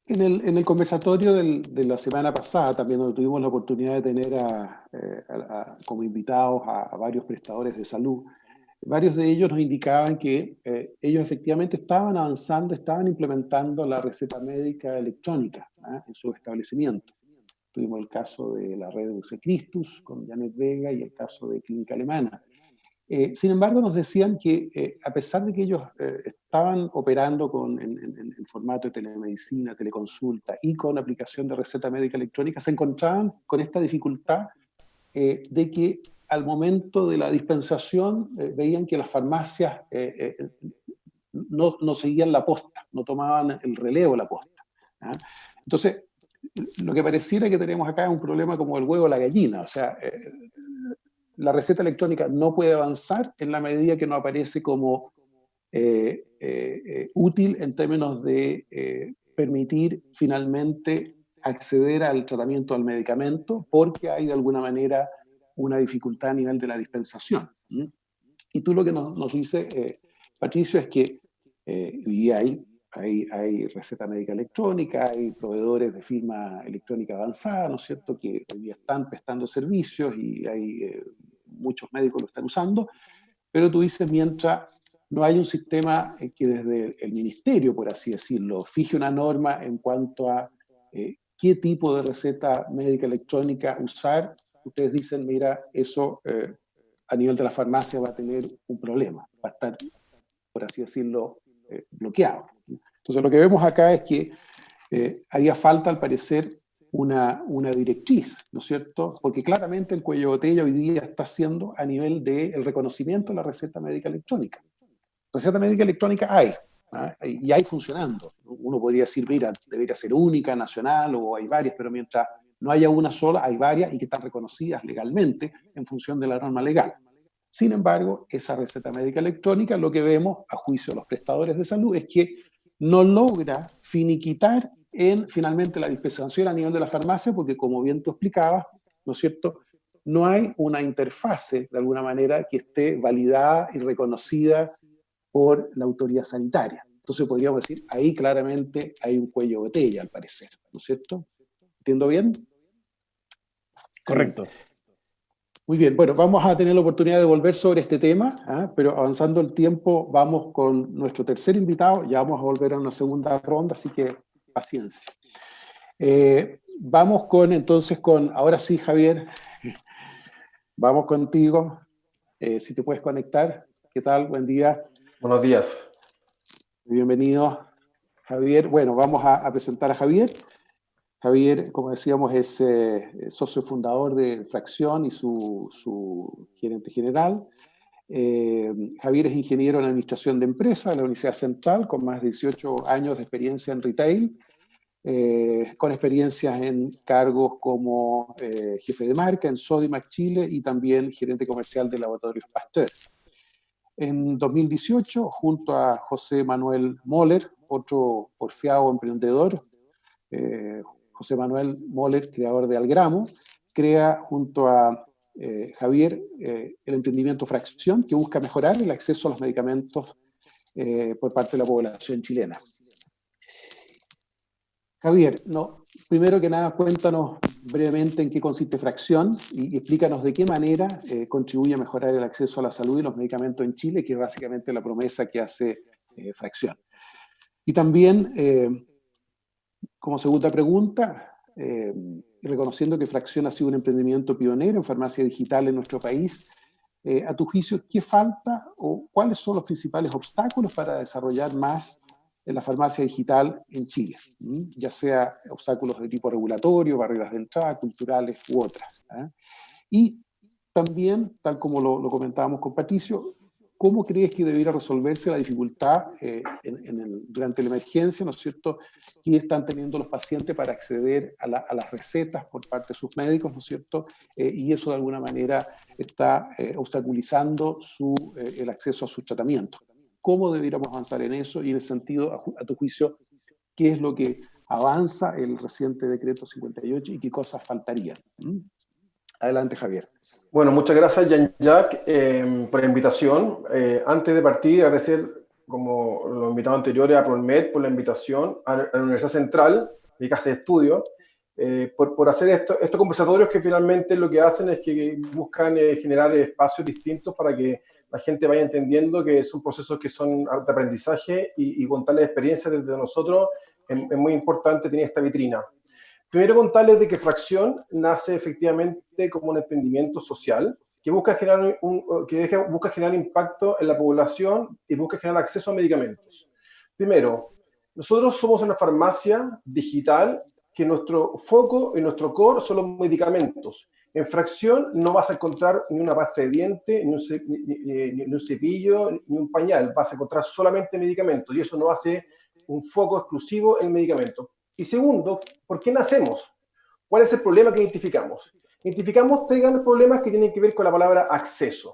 En el conversatorio de la semana pasada, también donde tuvimos la oportunidad de tener como invitados a varios prestadores de salud, varios de ellos nos indicaban que ellos efectivamente estaban avanzando, estaban implementando la receta médica electrónica en sus establecimientos. Tuvimos el caso de la red de UC Christus con Janet Vega y el caso de Clínica Alemana. Sin embargo, nos decían que a pesar de que ellos estaban operando en formato de telemedicina, teleconsulta y con aplicación de receta médica electrónica, se encontraban con esta dificultad de que al momento de la dispensación veían que las farmacias no seguían la posta, no tomaban el relevo la posta. Entonces, lo que pareciera que tenemos acá es un problema como el huevo o la gallina, o sea, la receta electrónica no puede avanzar en la medida que no aparece como útil en términos de permitir finalmente acceder al tratamiento del medicamento, porque hay de alguna manera una dificultad a nivel de la dispensación. Y tú lo que nos dice, Patricio, es que y hay receta médica electrónica, hay proveedores de firma electrónica avanzada, ¿no es cierto?, que hoy día están prestando servicios y hay muchos médicos lo están usando, pero tú dices, mientras no hay un sistema que desde el ministerio, por así decirlo, fije una norma en cuanto a qué tipo de receta médica electrónica usar, ustedes dicen, mira, eso a nivel de la farmacia va a tener un problema, va a estar, por así decirlo, bloqueado. Entonces lo que vemos acá es que haría falta, al parecer, una directriz, ¿no es cierto? Porque claramente el cuello de botella hoy día está haciendo a nivel del reconocimiento de la receta médica electrónica. Receta médica electrónica hay, y hay funcionando. Uno podría decir, mira, debería ser única, nacional, o hay varias, pero mientras no haya una sola, hay varias y que están reconocidas legalmente en función de la norma legal. Sin embargo, esa receta médica electrónica, lo que vemos, a juicio de los prestadores de salud, es que no logra finiquitar en finalmente la dispensación a nivel de la farmacia, porque como bien tú explicabas, ¿no es cierto?, no hay una interfase, de alguna manera, que esté validada y reconocida por la autoridad sanitaria. Entonces podríamos decir, ahí claramente hay un cuello de botella, al parecer, ¿no es cierto? ¿Entiendo bien? Correcto. Muy bien, bueno, vamos a tener la oportunidad de volver sobre este tema, pero avanzando el tiempo, vamos con nuestro tercer invitado, ya vamos a volver a una segunda ronda, así que paciencia. Vamos ahora sí, Javier, vamos contigo, si te puedes conectar. ¿Qué tal? Buen día. Buenos días. Bienvenido, Javier. Bueno, vamos a presentar a Javier. Javier, como decíamos, es socio fundador de Fracción y su gerente general. Javier es ingeniero en administración de empresas de la Universidad Central, con más de 18 años de experiencia en retail, con experiencias en cargos como jefe de marca en Sodimac Chile y también gerente comercial de Laboratorios Pasteur. En 2018, junto a José Manuel Moller, otro porfiado emprendedor, José Manuel Moller, creador de Algramo, crea junto a Javier el emprendimiento Fracción, que busca mejorar el acceso a los medicamentos por parte de la población chilena. Javier, primero que nada, cuéntanos brevemente en qué consiste Fracción y explícanos de qué manera contribuye a mejorar el acceso a la salud y los medicamentos en Chile, que es básicamente la promesa que hace Fracción. Y también, como segunda pregunta, reconociendo que Fracción ha sido un emprendimiento pionero en farmacia digital en nuestro país, a tu juicio, ¿qué falta o cuáles son los principales obstáculos para desarrollar más en la farmacia digital en Chile? Ya sea obstáculos de tipo regulatorio, barreras de entrada, culturales u otras. Y también, tal como lo comentábamos con Patricio, ¿cómo crees que debería resolverse la dificultad durante la emergencia, ¿no es cierto?, que están teniendo los pacientes para acceder a las recetas por parte de sus médicos, ¿no es cierto?, y eso de alguna manera está obstaculizando el acceso a su tratamiento. ¿Cómo deberíamos avanzar en eso? Y en ese sentido, a tu juicio, ¿qué es lo que avanza el reciente decreto 58 y qué cosas faltarían? Adelante, Javier. Bueno, muchas gracias, Jean-Jacques, por la invitación. Antes de partir, agradecer, como los invitados anteriores, a PRONMED por la invitación, a la Universidad Central, mi casa de estudio, por hacer estos conversatorios que finalmente lo que hacen es que buscan generar espacios distintos para que la gente vaya entendiendo que son procesos que son de aprendizaje y contarles experiencias desde nosotros es muy importante tener esta vitrina. Primero contarles de que Fracción nace efectivamente como un emprendimiento social que busca generar impacto en la población y busca generar acceso a medicamentos. Primero, nosotros somos una farmacia digital que nuestro foco y nuestro core son los medicamentos. En Fracción no vas a encontrar ni una pasta de diente, ni un cepillo, ni un pañal. Vas a encontrar solamente medicamentos y eso nos hace un foco exclusivo en medicamentos. Y segundo, ¿por qué nacemos? ¿Cuál es el problema que identificamos? Identificamos tres grandes problemas que tienen que ver con la palabra acceso.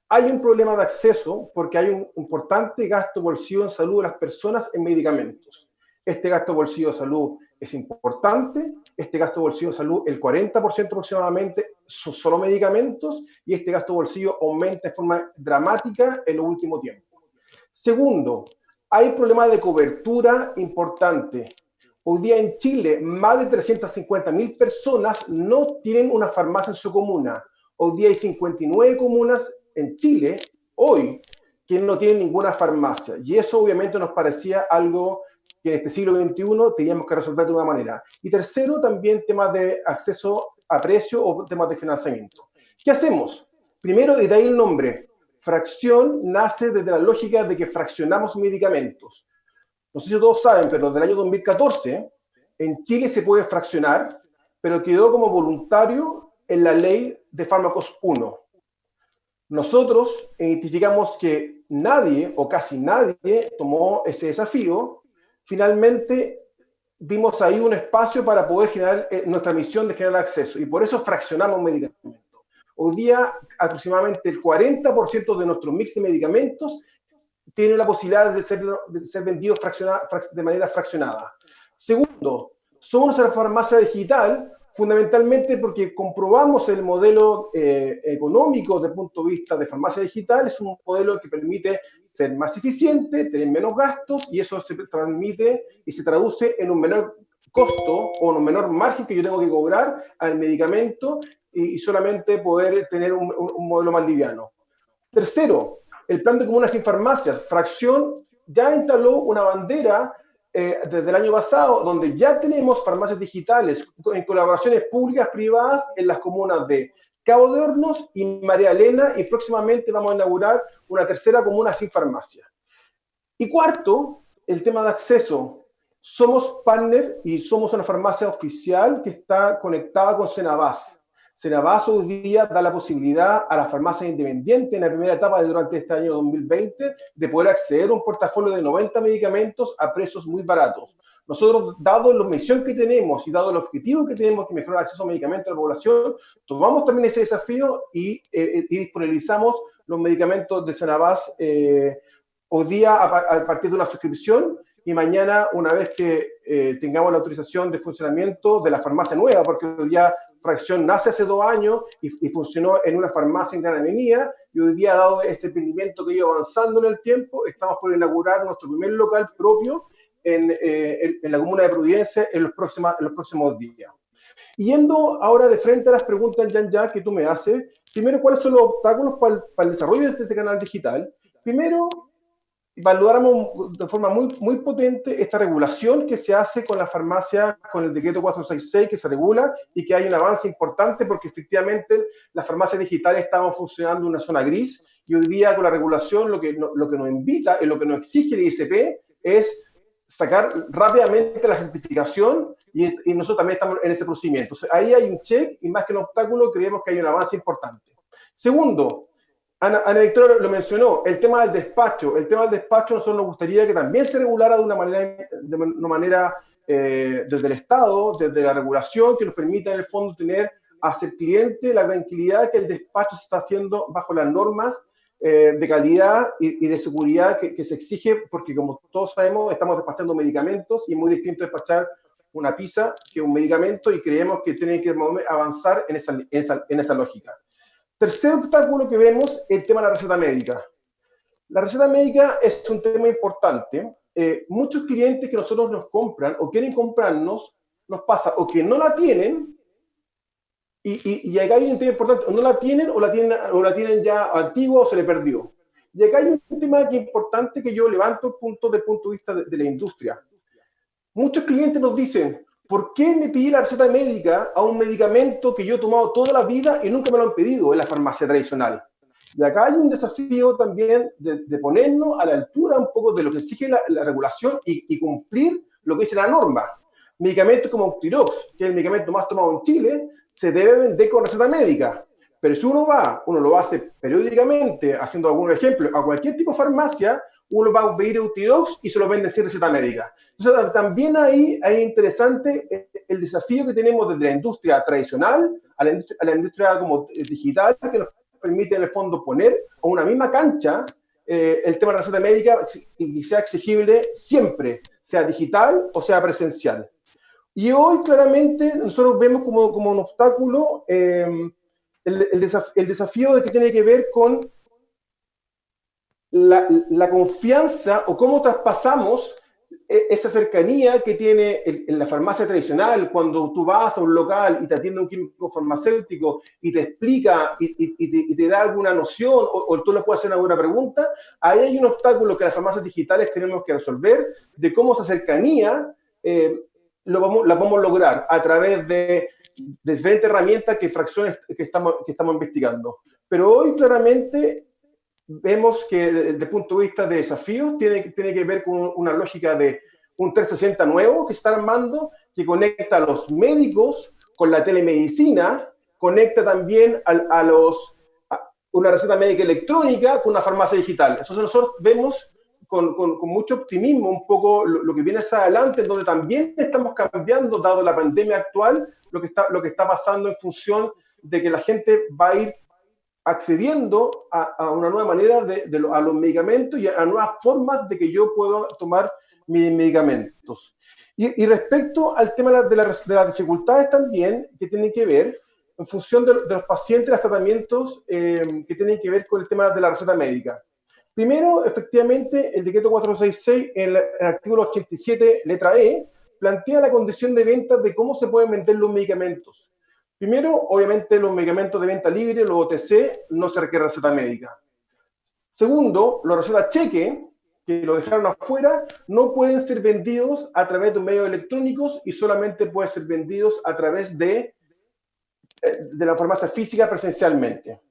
Hay un problema de acceso porque hay un importante gasto bolsillo en salud de las personas en medicamentos. Este gasto bolsillo de salud es importante. Este gasto bolsillo de salud, el 40% aproximadamente, son solo medicamentos, y este gasto bolsillo aumenta de forma dramática en los últimos tiempos. Segundo, hay problemas de cobertura importante. Hoy día en Chile, más de 350.000 personas no tienen una farmacia en su comuna. Hoy día hay 59 comunas en Chile, hoy, que no tienen ninguna farmacia. Y eso obviamente nos parecía algo que en este siglo XXI teníamos que resolver de una manera. Y tercero, también temas de acceso a precio o temas de financiamiento. ¿Qué hacemos? Primero, y de ahí el nombre, fracción nace desde la lógica de que fraccionamos medicamentos. No sé si todos saben, pero desde el año 2014 en Chile se puede fraccionar, pero quedó como voluntario en la ley de fármacos 1. Nosotros identificamos que nadie o casi nadie tomó ese desafío. Finalmente vimos ahí un espacio para poder generar nuestra misión de generar acceso, y por eso fraccionamos medicamentos. Hoy día aproximadamente el 40% de nuestro mix de medicamentos tiene la posibilidad de ser vendidos de manera fraccionada. Segundo, somos una farmacia digital fundamentalmente porque comprobamos el modelo económico desde el punto de vista de farmacia digital. Es un modelo que permite ser más eficiente, tener menos gastos, y eso se transmite y se traduce en un menor costo o en un menor margen que yo tengo que cobrar al medicamento, y solamente poder tener un modelo más liviano. Tercero, el plan de comunas sin farmacias. Fracción ya instaló una bandera desde el año pasado, donde ya tenemos farmacias digitales en colaboraciones públicas privadas en las comunas de Cabo de Hornos y María Elena, y próximamente vamos a inaugurar una tercera comuna sin farmacia. Y cuarto, el tema de acceso. Somos partner y somos una farmacia oficial que está conectada con Senabas. Senabas hoy día da la posibilidad a las farmacias independientes en la primera etapa durante este año 2020 de poder acceder a un portafolio de 90 medicamentos a precios muy baratos. Nosotros, dado la misión que tenemos y dado el objetivo que tenemos, que mejorar el acceso a medicamentos a la población, tomamos también ese desafío y disponibilizamos los medicamentos de Senabas hoy día a partir de una suscripción, y mañana, una vez que tengamos la autorización de funcionamiento de la farmacia nueva, porque hoy día Fracción nace hace 2 años y funcionó en una farmacia en Gran Avenida, y hoy día, dado este emprendimiento que ha ido avanzando en el tiempo, estamos por inaugurar nuestro primer local propio en la comuna de Providencia en los próximos días. Y yendo ahora de frente a las preguntas, Jean-Jacques, que tú me haces, primero, ¿cuáles son los obstáculos para el desarrollo de este canal digital? Primero, valoramos de forma muy potente esta regulación que se hace con la farmacia, con el decreto 466 que se regula, y que hay un avance importante porque efectivamente las farmacias digitales estaban funcionando en una zona gris, y hoy día con la regulación lo que nos invita y lo que nos exige el ISP es sacar rápidamente la certificación, y nosotros también estamos en ese procedimiento. Entonces, ahí hay un check, y más que un obstáculo, creemos que hay un avance importante. Segundo, Ana Victoria lo mencionó, el tema del despacho. El tema del despacho, nosotros nos gustaría que también se regulara de una manera desde el Estado, desde la regulación, que nos permita en el fondo tener hacia el cliente la tranquilidad que el despacho se está haciendo bajo las normas de calidad y de seguridad que se exige, porque como todos sabemos, estamos despachando medicamentos, y es muy distinto despachar una pizza que un medicamento, y creemos que tienen que avanzar en esa lógica. Tercer obstáculo que vemos es el tema de la receta médica. La receta médica es un tema importante. Muchos clientes que nosotros nos compran o quieren comprarnos, nos pasa o que no la tienen, y acá hay un tema importante, o no la tienen o la tienen ya antigua o se le perdió. Y acá hay un tema que es importante, que yo levanto desde el punto de vista de la industria. Muchos clientes nos dicen, ¿por qué me pedí la receta médica a un medicamento que yo he tomado toda la vida y nunca me lo han pedido en la farmacia tradicional? Y acá hay un desafío también de ponernos a la altura un poco de lo que exige la regulación y cumplir lo que dice la norma. Medicamentos como Octirox, que es el medicamento más tomado en Chile, se debe vender con receta médica. Pero si uno lo hace periódicamente, haciendo algún ejemplo, a cualquier tipo de farmacia, uno va a pedir Octirox y se lo venden sin receta médica. Entonces, también ahí es interesante el desafío que tenemos desde la industria tradicional a la industria como digital, que nos permite en el fondo poner a una misma cancha el tema de la receta médica y sea exigible siempre, sea digital o sea presencial. Y hoy claramente nosotros vemos como un obstáculo el desafío de que tiene que ver con la confianza o cómo traspasamos esa cercanía que tiene en la farmacia tradicional, cuando tú vas a un local y te atiende un químico farmacéutico y te explica y te da alguna noción o tú le puedes hacer una buena pregunta. Ahí hay un obstáculo que las farmacias digitales tenemos que resolver, de cómo esa cercanía la podemos lograr a través de diferentes herramientas que fracciones que estamos investigando. Pero hoy claramente vemos que desde el punto de vista de desafíos tiene que ver con una lógica de un 360 nuevo que se está armando, que conecta a los médicos con la telemedicina, conecta también a una receta médica electrónica con una farmacia digital. Entonces nosotros vemos con mucho optimismo un poco lo que viene hacia adelante, donde también estamos cambiando, dado la pandemia actual, lo que está pasando en función de que la gente va a ir accediendo a una nueva manera a los medicamentos y a nuevas formas de que yo puedo tomar mis medicamentos. Y respecto al tema de las dificultades también, que tienen que ver en función de los pacientes, los tratamientos que tienen que ver con el tema de la receta médica. Primero, efectivamente, el decreto 466, en el artículo 87, letra E, plantea la condición de venta de cómo se pueden vender los medicamentos. Primero, obviamente, los medicamentos de venta libre, los OTC, no se requiere receta médica. Segundo, los recetas cheque, que lo dejaron afuera, no pueden ser vendidos a través de medios electrónicos y solamente pueden ser vendidos a través de la farmacia física presencialmente.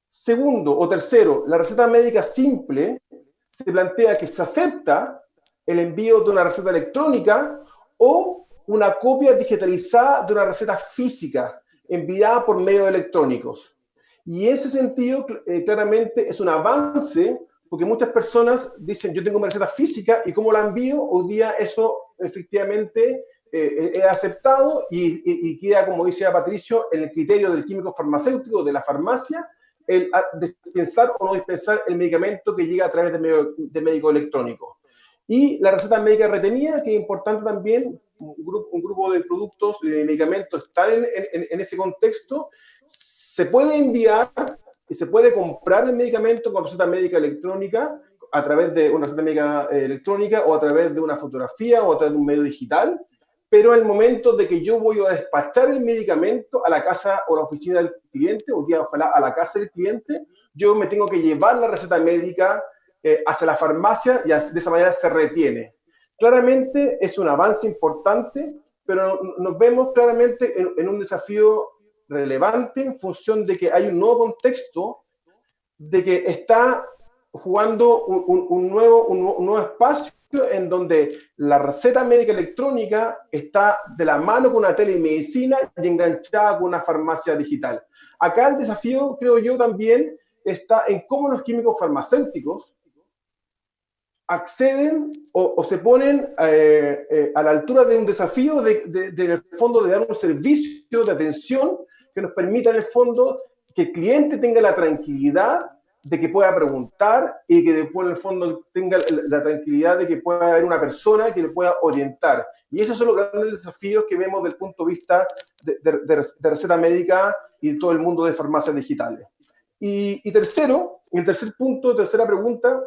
Segundo o tercero, la receta médica simple se plantea que se acepta el envío de una receta electrónica o una copia digitalizada de una receta física enviada por medios electrónicos. Y en ese sentido, claramente es un avance, porque muchas personas dicen, yo tengo una receta física y cómo la envío, hoy día eso efectivamente es aceptado y queda, como decía Patricio, en el criterio del químico farmacéutico, de la farmacia, el dispensar o no dispensar el medicamento que llega a través de médico electrónico. Y la receta médica retenida, que es importante también, un grupo de productos y de medicamentos están en ese contexto, se puede enviar y se puede comprar el medicamento con receta médica electrónica a través de una receta médica electrónica o a través de una fotografía o a través de un medio digital, pero en el momento de que yo voy a despachar el medicamento a la casa o a la oficina del cliente, o día ojalá a la casa del cliente, yo me tengo que llevar la receta médica hacia la farmacia y de esa manera se retiene. Claramente es un avance importante, pero nos vemos claramente en un desafío relevante en función de que hay un nuevo contexto, de que está jugando un nuevo espacio en donde la receta médica electrónica está de la mano con una telemedicina y enganchada con una farmacia digital. Acá el desafío, creo yo, también está en cómo los químicos farmacéuticos acceden o se ponen a la altura de un desafío en el fondo de dar un servicio de atención que nos permita en el fondo que el cliente tenga la tranquilidad de que pueda preguntar y que después en el fondo tenga la tranquilidad de que pueda haber una persona que le pueda orientar. Y esos son los grandes desafíos que vemos desde el punto de vista de receta médica y todo el mundo de farmacias digitales. Y tercero, el tercer punto, tercera pregunta,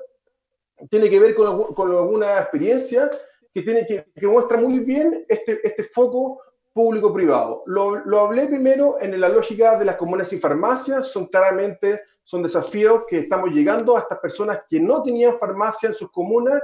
tiene que ver con alguna experiencia que muestra muy bien este foco público-privado. Lo hablé primero en la lógica de las comunas y farmacias, son desafíos que estamos llegando a estas personas que no tenían farmacia en sus comunas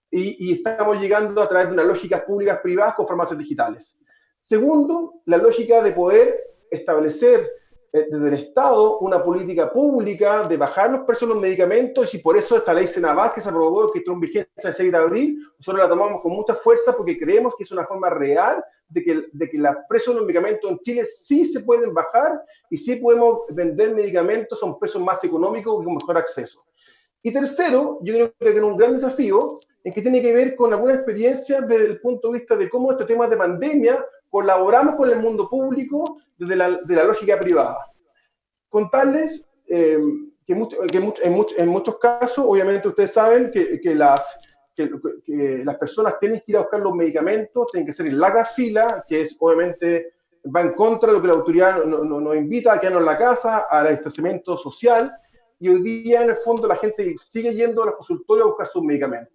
y estamos llegando a través de unas lógicas públicas-privadas con farmacias digitales. Segundo, la lógica de poder establecer desde el Estado una política pública de bajar los precios de los medicamentos y por eso esta ley Senabas que se aprobó, que entró en vigencia el 6 de abril, nosotros la tomamos con mucha fuerza porque creemos que es una forma real de que los precios de los medicamentos en Chile sí se pueden bajar y sí podemos vender medicamentos a un precio más económico y con mejor acceso. Y tercero, yo creo que es un gran desafío en que tiene que ver con alguna experiencia desde el punto de vista de cómo estos temas de pandemia colaboramos con el mundo público desde la lógica privada. Contarles en muchos casos, obviamente ustedes saben que las personas tienen que ir a buscar los medicamentos, tienen que ser en larga fila, que es obviamente va en contra de lo que la autoridad nos invita a quedarnos en la casa, al distanciamiento social, y hoy día en el fondo la gente sigue yendo a los consultorios a buscar sus medicamentos.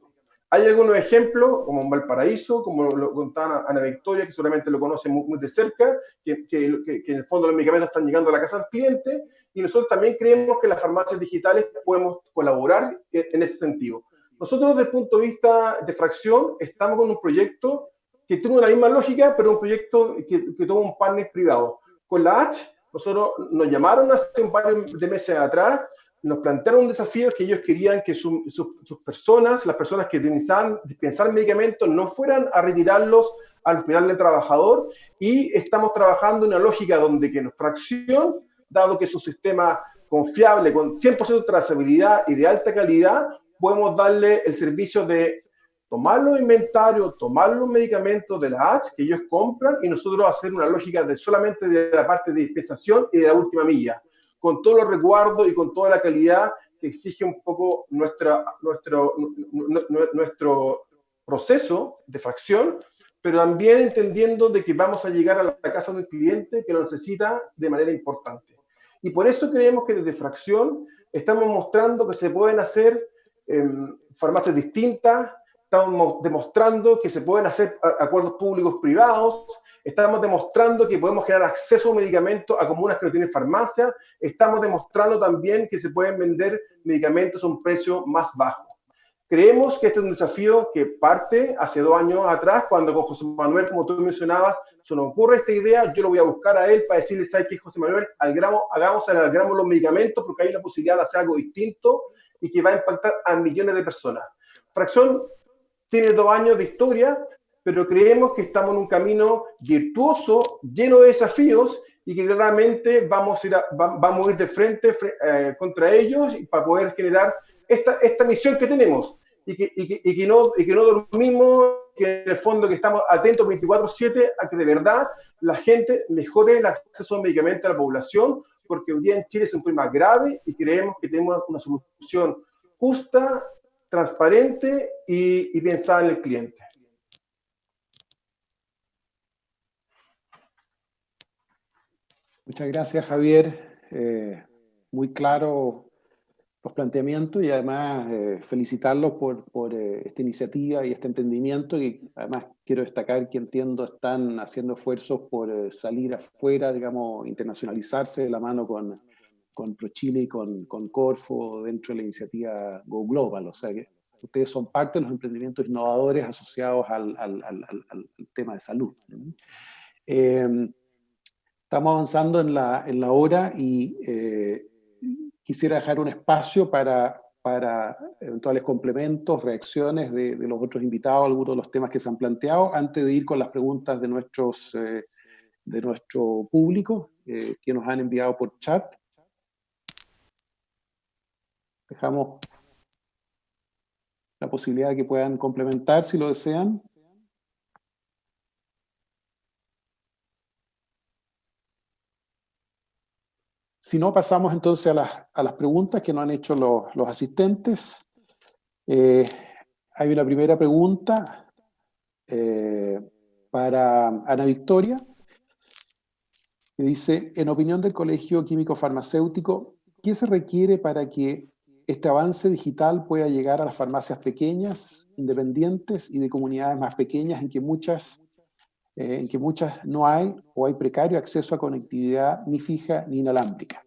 Hay algunos ejemplos, como en Valparaíso, como lo contaba Ana Victoria, que seguramente lo conoce muy de cerca, que en el fondo los medicamentos están llegando a la casa del cliente, y nosotros también creemos que las farmacias digitales podemos colaborar en ese sentido. Nosotros, desde el punto de vista de Fracción, estamos con un proyecto que tiene la misma lógica, pero un proyecto que toma un partner privado. Con la H, nosotros nos llamaron hace un par de meses atrás, nos plantearon un desafío que ellos querían que sus personas, las personas que dispensaban medicamentos, no fueran a retirarlos al hospital del trabajador, y estamos trabajando en una lógica donde que nuestra Fracción, dado que es un sistema confiable, con 100% de trazabilidad y de alta calidad, podemos darle el servicio de tomar los inventarios, tomar los medicamentos de la H que ellos compran, y nosotros hacer una lógica de solamente de la parte de dispensación y de la última milla, con todos los resguardos y con toda la calidad que exige un poco nuestro proceso de Fracción, pero también entendiendo de que vamos a llegar a la casa del cliente que lo necesita de manera importante. Y por eso creemos que desde Fracción estamos mostrando que se pueden hacer farmacias distintas, estamos demostrando que se pueden hacer acuerdos públicos-privados, estamos demostrando que podemos generar acceso a medicamentos a comunas que no tienen farmacia, estamos demostrando también que se pueden vender medicamentos a un precio más bajo. Creemos que este es un desafío que parte hace 2 años atrás, cuando con José Manuel, como tú mencionabas, se nos ocurre esta idea, yo lo voy a buscar a él para decirle, ¿sabes qué, José Manuel? Hagamos los medicamentos, porque hay una posibilidad de hacer algo distinto y que va a impactar a millones de personas. Fracción tiene 2 años de historia, pero creemos que estamos en un camino virtuoso, lleno de desafíos, y que claramente vamos a ir de frente contra ellos para poder generar esta misión que tenemos, y que no dormimos, que en el fondo que estamos atentos 24/7 a que de verdad la gente mejore el acceso a medicamentos a la población, porque hoy día en Chile es un problema grave y creemos que tenemos una solución justa, transparente y pensada en el cliente. Muchas gracias, Javier. Muy claro los planteamientos, y además felicitarlos por esta iniciativa y este emprendimiento, y además quiero destacar que entiendo están haciendo esfuerzos por salir afuera, digamos, internacionalizarse de la mano con ProChile y con Corfo dentro de la iniciativa Go Global. O sea que ustedes son parte de los emprendimientos innovadores asociados al tema de salud. Estamos avanzando en la hora, y quisiera dejar un espacio para eventuales complementos, reacciones de los otros invitados, algunos de los temas que se han planteado, antes de ir con las preguntas de nuestro público, que nos han enviado por chat. Dejamos la posibilidad de que puedan complementar si lo desean. Si no, pasamos entonces a las preguntas que nos han hecho los asistentes. Hay una primera pregunta para Ana Victoria, que dice: en opinión del Colegio Químico Farmacéutico, ¿qué se requiere para que este avance digital pueda llegar a las farmacias pequeñas, independientes y de comunidades más pequeñas en que muchas no hay o hay precario acceso a conectividad ni fija ni inalámbrica?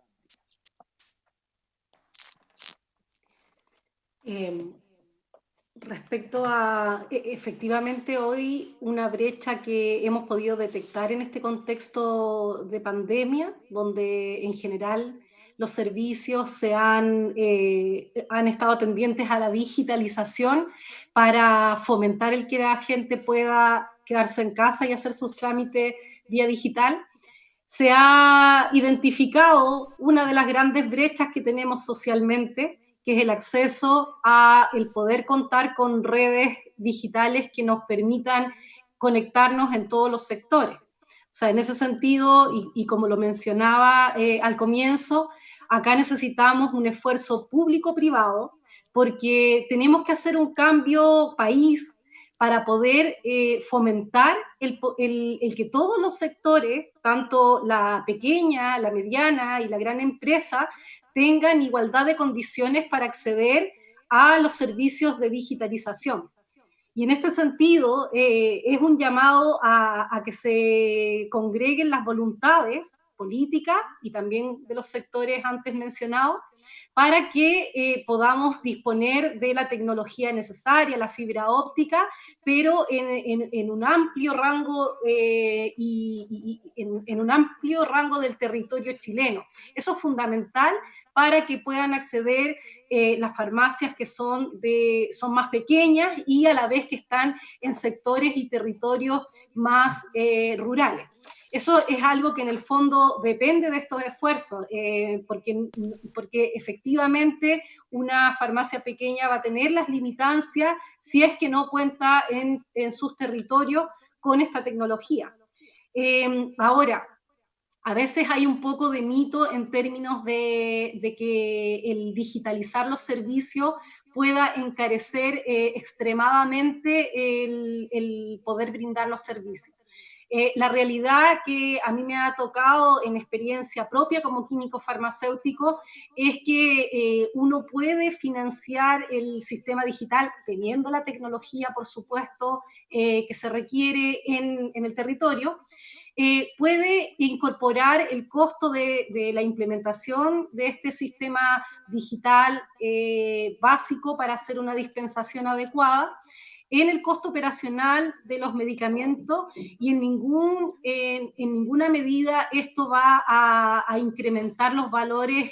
Respecto a, efectivamente, hoy una brecha que hemos podido detectar en este contexto de pandemia, donde en general los servicios han estado tendientes a la digitalización para fomentar el que la gente pueda quedarse en casa y hacer sus trámites vía digital. Se ha identificado una de las grandes brechas que tenemos socialmente, que es el acceso a el poder contar con redes digitales que nos permitan conectarnos en todos los sectores. O sea, en ese sentido, y como lo mencionaba al comienzo, acá necesitamos un esfuerzo público-privado, porque tenemos que hacer un cambio país para poder fomentar el que todos los sectores, tanto la pequeña, la mediana y la gran empresa, tengan igualdad de condiciones para acceder a los servicios de digitalización. Y en este sentido, es un llamado a que se congreguen las voluntades políticas y también de los sectores antes mencionados, para que podamos disponer de la tecnología necesaria, la fibra óptica, pero en un amplio rango en un amplio rango del territorio chileno. Eso es fundamental para que puedan acceder las farmacias que son más pequeñas y a la vez que están en sectores y territorios más rurales. Eso es algo que en el fondo depende de estos esfuerzos, porque efectivamente una farmacia pequeña va a tener las limitancias si es que no cuenta en sus territorios con esta tecnología. Ahora, a veces hay un poco de mito en términos de que el digitalizar los servicios pueda encarecer extremadamente el poder brindar los servicios. La realidad que a mí me ha tocado en experiencia propia como químico farmacéutico es que uno puede financiar el sistema digital teniendo la tecnología, por supuesto, que se requiere en el territorio. Puede incorporar el costo de la implementación de este sistema digital básico para hacer una dispensación adecuada en el costo operacional de los medicamentos, y en ninguna medida esto va a incrementar los valores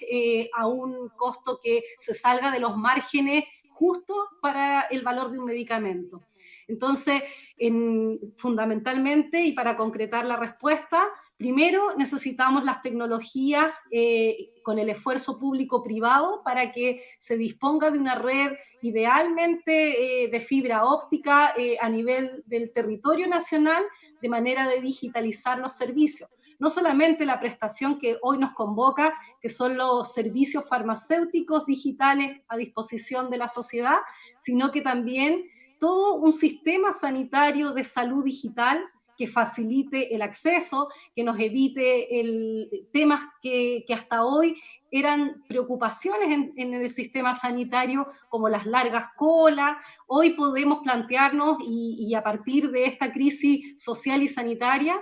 a un costo que se salga de los márgenes justos para el valor de un medicamento. Entonces, fundamentalmente, y para concretar la respuesta, primero necesitamos las tecnologías con el esfuerzo público-privado para que se disponga de una red idealmente de fibra óptica a nivel del territorio nacional, de manera de digitalizar los servicios. No solamente la prestación que hoy nos convoca, que son los servicios farmacéuticos digitales a disposición de la sociedad, sino que también todo un sistema sanitario de salud digital que facilite el acceso, que nos evite temas que hasta hoy eran preocupaciones en el sistema sanitario, como las largas colas. Hoy podemos plantearnos, y a partir de esta crisis social y sanitaria,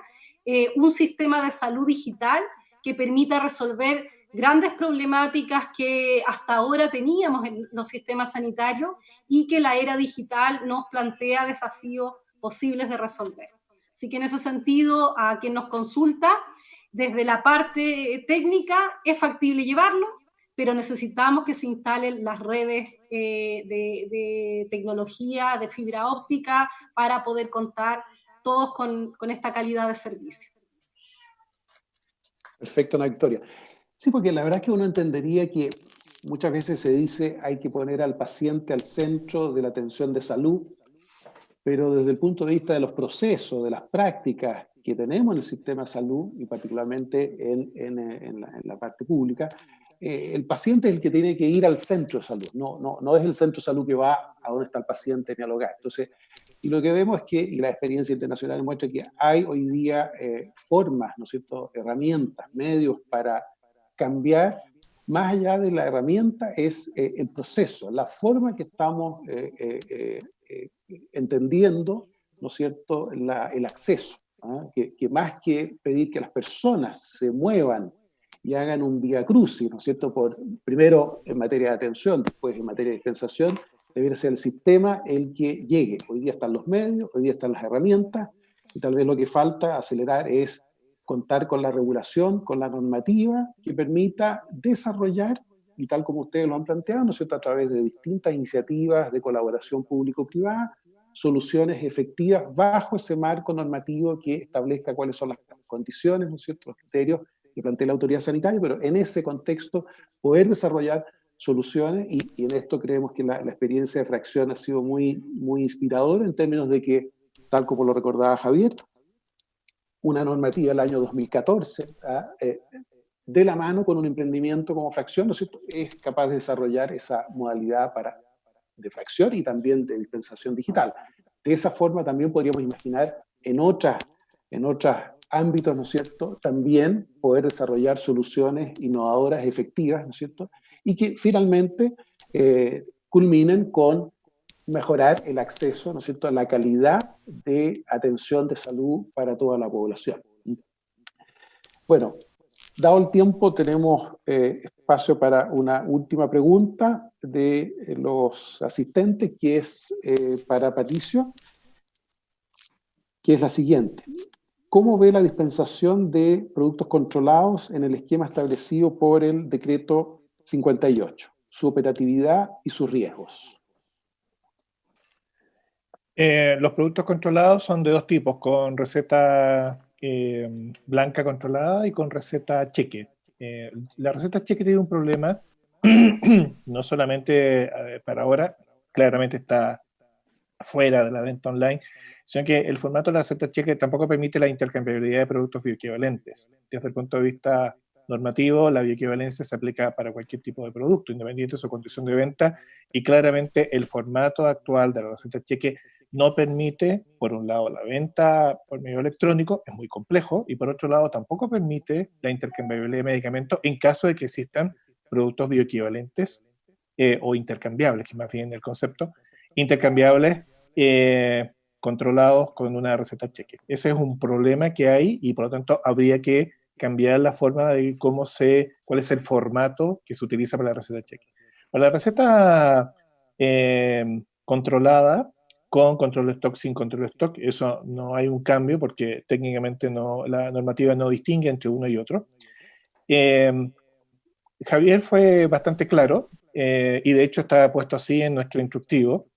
un sistema de salud digital que permita resolver grandes problemáticas que hasta ahora teníamos en los sistemas sanitarios y que la era digital nos plantea desafíos posibles de resolver. Así que en ese sentido, a quien nos consulta, desde la parte técnica es factible llevarlo, pero necesitamos que se instalen las redes de tecnología, de fibra óptica, para poder contar todos con esta calidad de servicio. Perfecto, Ana Victoria. Sí, porque la verdad es que uno entendería que muchas veces se dice hay que poner al paciente al centro de la atención de salud, pero desde el punto de vista de los procesos, de las prácticas que tenemos en el sistema de salud, y particularmente en la parte pública, el paciente es el que tiene que ir al centro de salud, no es el centro de salud que va a donde está el paciente ni al hogar. Entonces, y lo que vemos es que, y la experiencia internacional muestra que hay hoy día formas, ¿no es cierto?, herramientas, medios para cambiar. Más allá de la herramienta es el proceso, la forma que estamos entendiendo, ¿no es cierto?, el acceso, ¿eh? que más que pedir que las personas se muevan y hagan un vía crucis, ¿no es cierto?, primero en materia de atención, después en materia de dispensación, debería ser el sistema el que llegue. Hoy día están los medios, hoy día están las herramientas, y tal vez lo que falta acelerar es contar con la regulación, con la normativa que permita desarrollar, y tal como ustedes lo han planteado, ¿no es cierto?, a través de distintas iniciativas de colaboración público-privada, soluciones efectivas bajo ese marco normativo que establezca cuáles son las condiciones, ¿no es cierto?, los criterios que plantea la autoridad sanitaria, pero en ese contexto poder desarrollar soluciones, y en esto creemos que la experiencia de Fracción ha sido muy, muy inspiradora en términos de que, tal como lo recordaba Javier, una normativa del año 2014 de la mano con un emprendimiento como Fracción, ¿no es cierto?, es capaz de desarrollar esa modalidad de fracción y también de dispensación digital. De esa forma también podríamos imaginar en otros ámbitos, ¿no es cierto?, también poder desarrollar soluciones innovadoras, efectivas, ¿no es cierto?, y que finalmente culminen con mejorar el acceso, ¿no es cierto?, a la calidad de atención de salud para toda la población. Bueno, dado el tiempo, tenemos espacio para una última pregunta de los asistentes, que es para Patricio, que es la siguiente. ¿Cómo ve la dispensación de productos controlados en el esquema establecido por el decreto 58, su operatividad y sus riesgos? Los productos controlados son de dos tipos, con receta blanca controlada y con receta cheque. La receta cheque tiene un problema, no solamente para ahora, claramente está fuera de la venta online, sino que el formato de la receta cheque tampoco permite la intercambiabilidad de productos bioequivalentes. Desde el punto de vista normativo, la bioequivalencia se aplica para cualquier tipo de producto, independiente de su condición de venta, y claramente el formato actual de la receta cheque no permite, por un lado, la venta por medio electrónico, es muy complejo, y por otro lado, tampoco permite la intercambiabilidad de medicamentos en caso de que existan productos bioequivalentes o intercambiables, que es más bien el concepto, intercambiables controlados con una receta cheque. Ese es un problema que hay y por lo tanto habría que cambiar la forma de cuál es el formato que se utiliza para la receta cheque. Para la receta controlada, con control de stock, sin control de stock, eso no hay un cambio porque técnicamente la normativa no distingue entre uno y otro. Javier fue bastante claro y de hecho está puesto así en nuestro instructivo.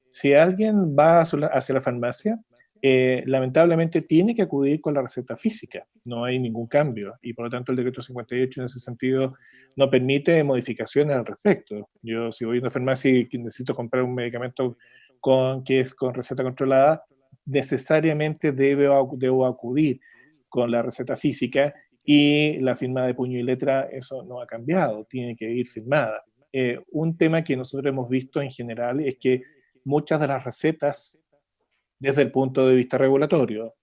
Si alguien va hacia la farmacia, lamentablemente tiene que acudir con la receta física, no hay ningún cambio y por lo tanto el decreto 58 en ese sentido no permite modificaciones al respecto. Yo si voy a una farmacia y necesito comprar un medicamento que es con receta controlada, necesariamente debo acudir con la receta física y la firma de puño y letra, eso no ha cambiado, tiene que ir firmada. Un tema que nosotros hemos visto en general es que muchas de las recetas, desde el punto de vista regulatorio,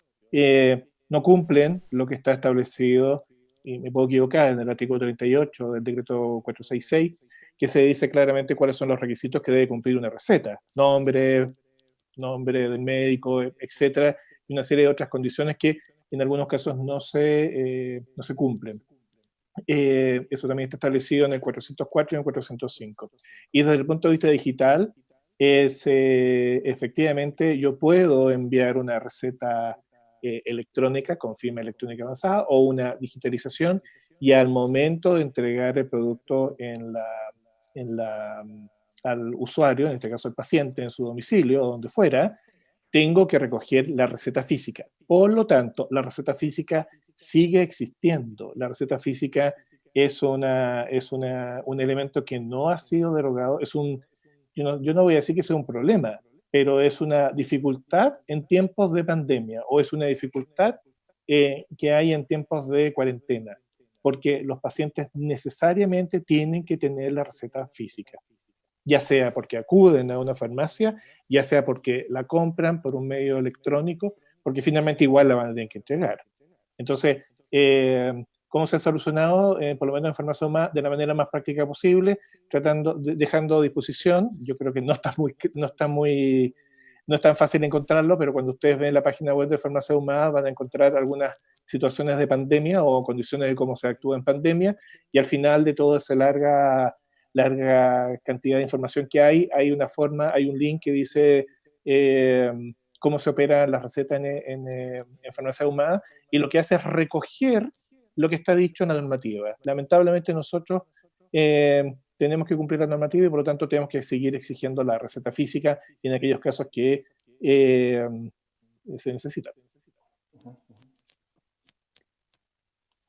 no cumplen lo que está establecido, y me puedo equivocar, en el artículo 38 del decreto 466, que se dice claramente cuáles son los requisitos que debe cumplir una receta. Nombre del médico, etcétera, y una serie de otras condiciones que en algunos casos no se cumplen. Eso también está establecido en el 404 y en el 405. Y desde el punto de vista digital, efectivamente yo puedo enviar una receta electrónica con firma electrónica avanzada o una digitalización y al momento de entregar el producto al usuario, en este caso al paciente, en su domicilio o donde fuera, tengo que recoger la receta física. Por lo tanto, la receta física sigue existiendo. La receta física es un elemento que no ha sido derogado. Yo no voy a decir que sea un problema, pero es una dificultad en tiempos de pandemia o es una dificultad que hay en tiempos de cuarentena, porque los pacientes necesariamente tienen que tener la receta física, ya sea porque acuden a una farmacia, ya sea porque la compran por un medio electrónico, porque finalmente igual la van a tener que entregar. Entonces, ¿cómo se ha solucionado? Por lo menos en Farmacia Ahumada, de la manera más práctica posible, dejando a disposición. Yo creo que no es tan fácil encontrarlo, pero cuando ustedes ven la página web de Farmacia Ahumada van a encontrar algunas situaciones de pandemia o condiciones de cómo se actúa en pandemia, y al final de toda esa larga cantidad de información que hay un link que dice cómo se operan las recetas en Farmacia Ahumada, y lo que hace es recoger lo que está dicho en la normativa. Lamentablemente nosotros tenemos que cumplir la normativa y por lo tanto tenemos que seguir exigiendo la receta física en aquellos casos que se necesitan.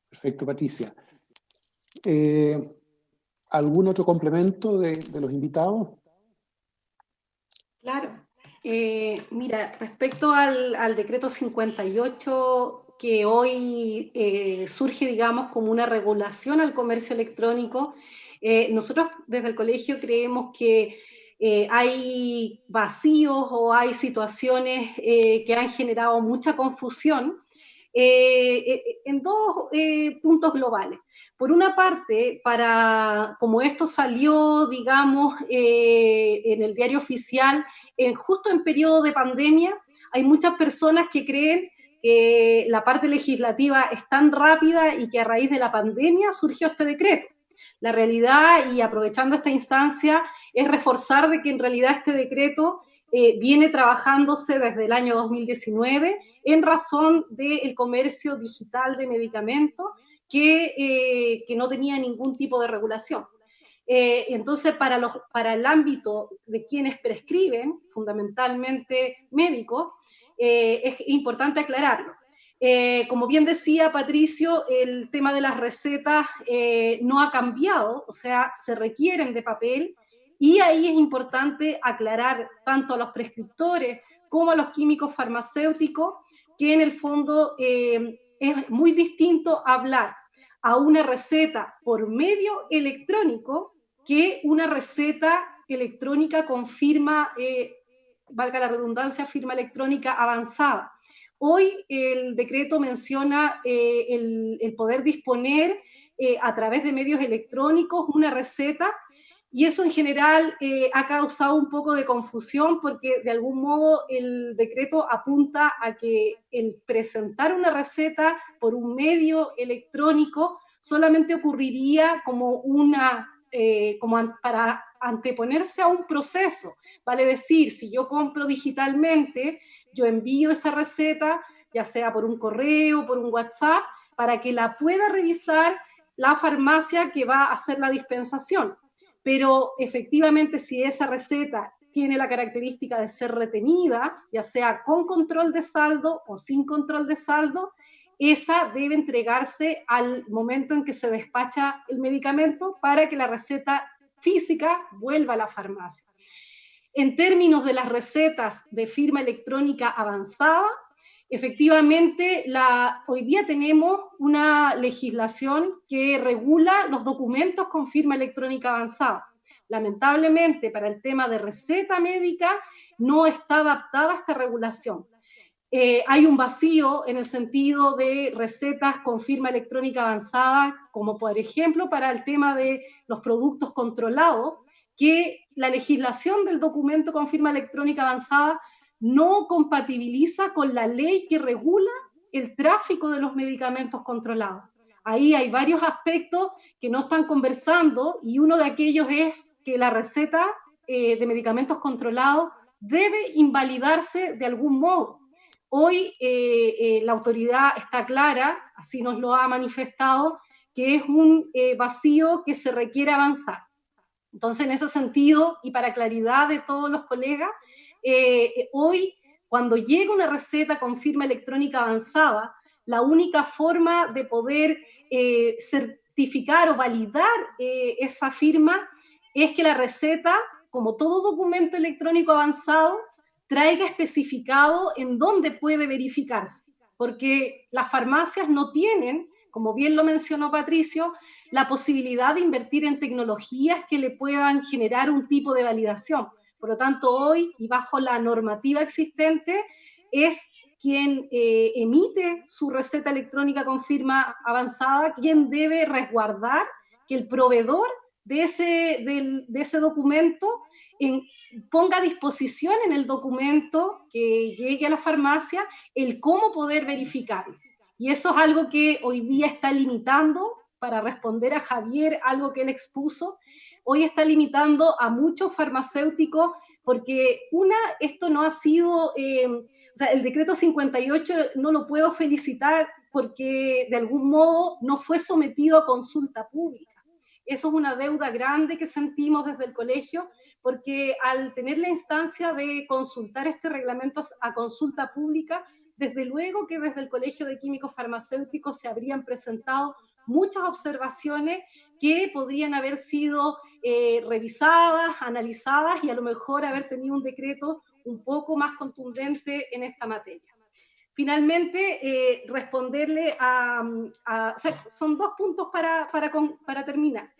Perfecto, Patricia. ¿Algún otro complemento de los invitados? Claro. Mira, respecto al decreto 58, que hoy surge, digamos, como una regulación al comercio electrónico, nosotros desde el colegio creemos que hay vacíos o hay situaciones que han generado mucha confusión en dos puntos globales. Por una parte, como esto salió, digamos, en el diario oficial, justo en periodo de pandemia, hay muchas personas que creen que la parte legislativa es tan rápida y que a raíz de la pandemia surgió este decreto. La realidad, y aprovechando esta instancia, es reforzar de que en realidad este decreto viene trabajándose desde el año 2019 en razón del comercio digital de medicamentos que no tenía ningún tipo de regulación. Entonces, para el ámbito de quienes prescriben, fundamentalmente médicos, es importante aclararlo. Como bien decía Patricio, el tema de las recetas no ha cambiado, o sea, se requieren de papel, y ahí es importante aclarar tanto a los prescriptores como a los químicos farmacéuticos que en el fondo es muy distinto hablar a una receta por medio electrónico que una receta electrónica con firma, valga la redundancia, firma electrónica avanzada. Hoy el decreto menciona el poder disponer a través de medios electrónicos una receta, y eso en general ha causado un poco de confusión porque de algún modo el decreto apunta a que el presentar una receta por un medio electrónico solamente ocurriría como para anteponerse a un proceso. Vale decir, si yo compro digitalmente, yo envío esa receta, ya sea por un correo, por un WhatsApp, para que la pueda revisar la farmacia que va a hacer la dispensación. Pero efectivamente, si esa receta tiene la característica de ser retenida, ya sea con control de saldo o sin control de saldo, esa debe entregarse al momento en que se despacha el medicamento para que la receta física vuelva a la farmacia. En términos de las recetas de firma electrónica avanzada, efectivamente, hoy día tenemos una legislación que regula los documentos con firma electrónica avanzada. Lamentablemente, para el tema de receta médica, no está adaptada esta regulación. Hay un vacío en el sentido de recetas con firma electrónica avanzada, como por ejemplo para el tema de los productos controlados, que la legislación del documento con firma electrónica avanzada no compatibiliza con la ley que regula el tráfico de los medicamentos controlados. Ahí hay varios aspectos que no están conversando, y uno de aquellos es que la receta de medicamentos controlados debe invalidarse de algún modo. Hoy la autoridad está clara, así nos lo ha manifestado, que es un vacío que se requiere avanzar. Entonces, en ese sentido, y para claridad de todos los colegas, hoy, cuando llega una receta con firma electrónica avanzada, la única forma de poder certificar o validar esa firma es que la receta, como todo documento electrónico avanzado, traiga especificado en dónde puede verificarse, porque las farmacias no tienen, como bien lo mencionó Patricio, la posibilidad de invertir en tecnologías que le puedan generar un tipo de validación. Por lo tanto, hoy, y bajo la normativa existente, es quien emite su receta electrónica con firma avanzada quien debe resguardar que el proveedor de ese documento ponga a disposición en el documento que llegue a la farmacia el cómo poder verificarlo. Y eso es algo que hoy día está limitando, para responder a Javier, algo que él expuso, hoy está limitando a muchos farmacéuticos porque esto no ha sido, o sea, el decreto 58 no lo puedo felicitar porque de algún modo no fue sometido a consulta pública. Eso es una deuda grande que sentimos desde el colegio, porque al tener la instancia de consultar este reglamento a consulta pública, desde luego que desde el Colegio de Químicos Farmacéuticos se habrían presentado muchas observaciones que podrían haber sido revisadas, analizadas y a lo mejor haber tenido un decreto un poco más contundente en esta materia. finalmente responderle o sea, son 2 puntos para terminar.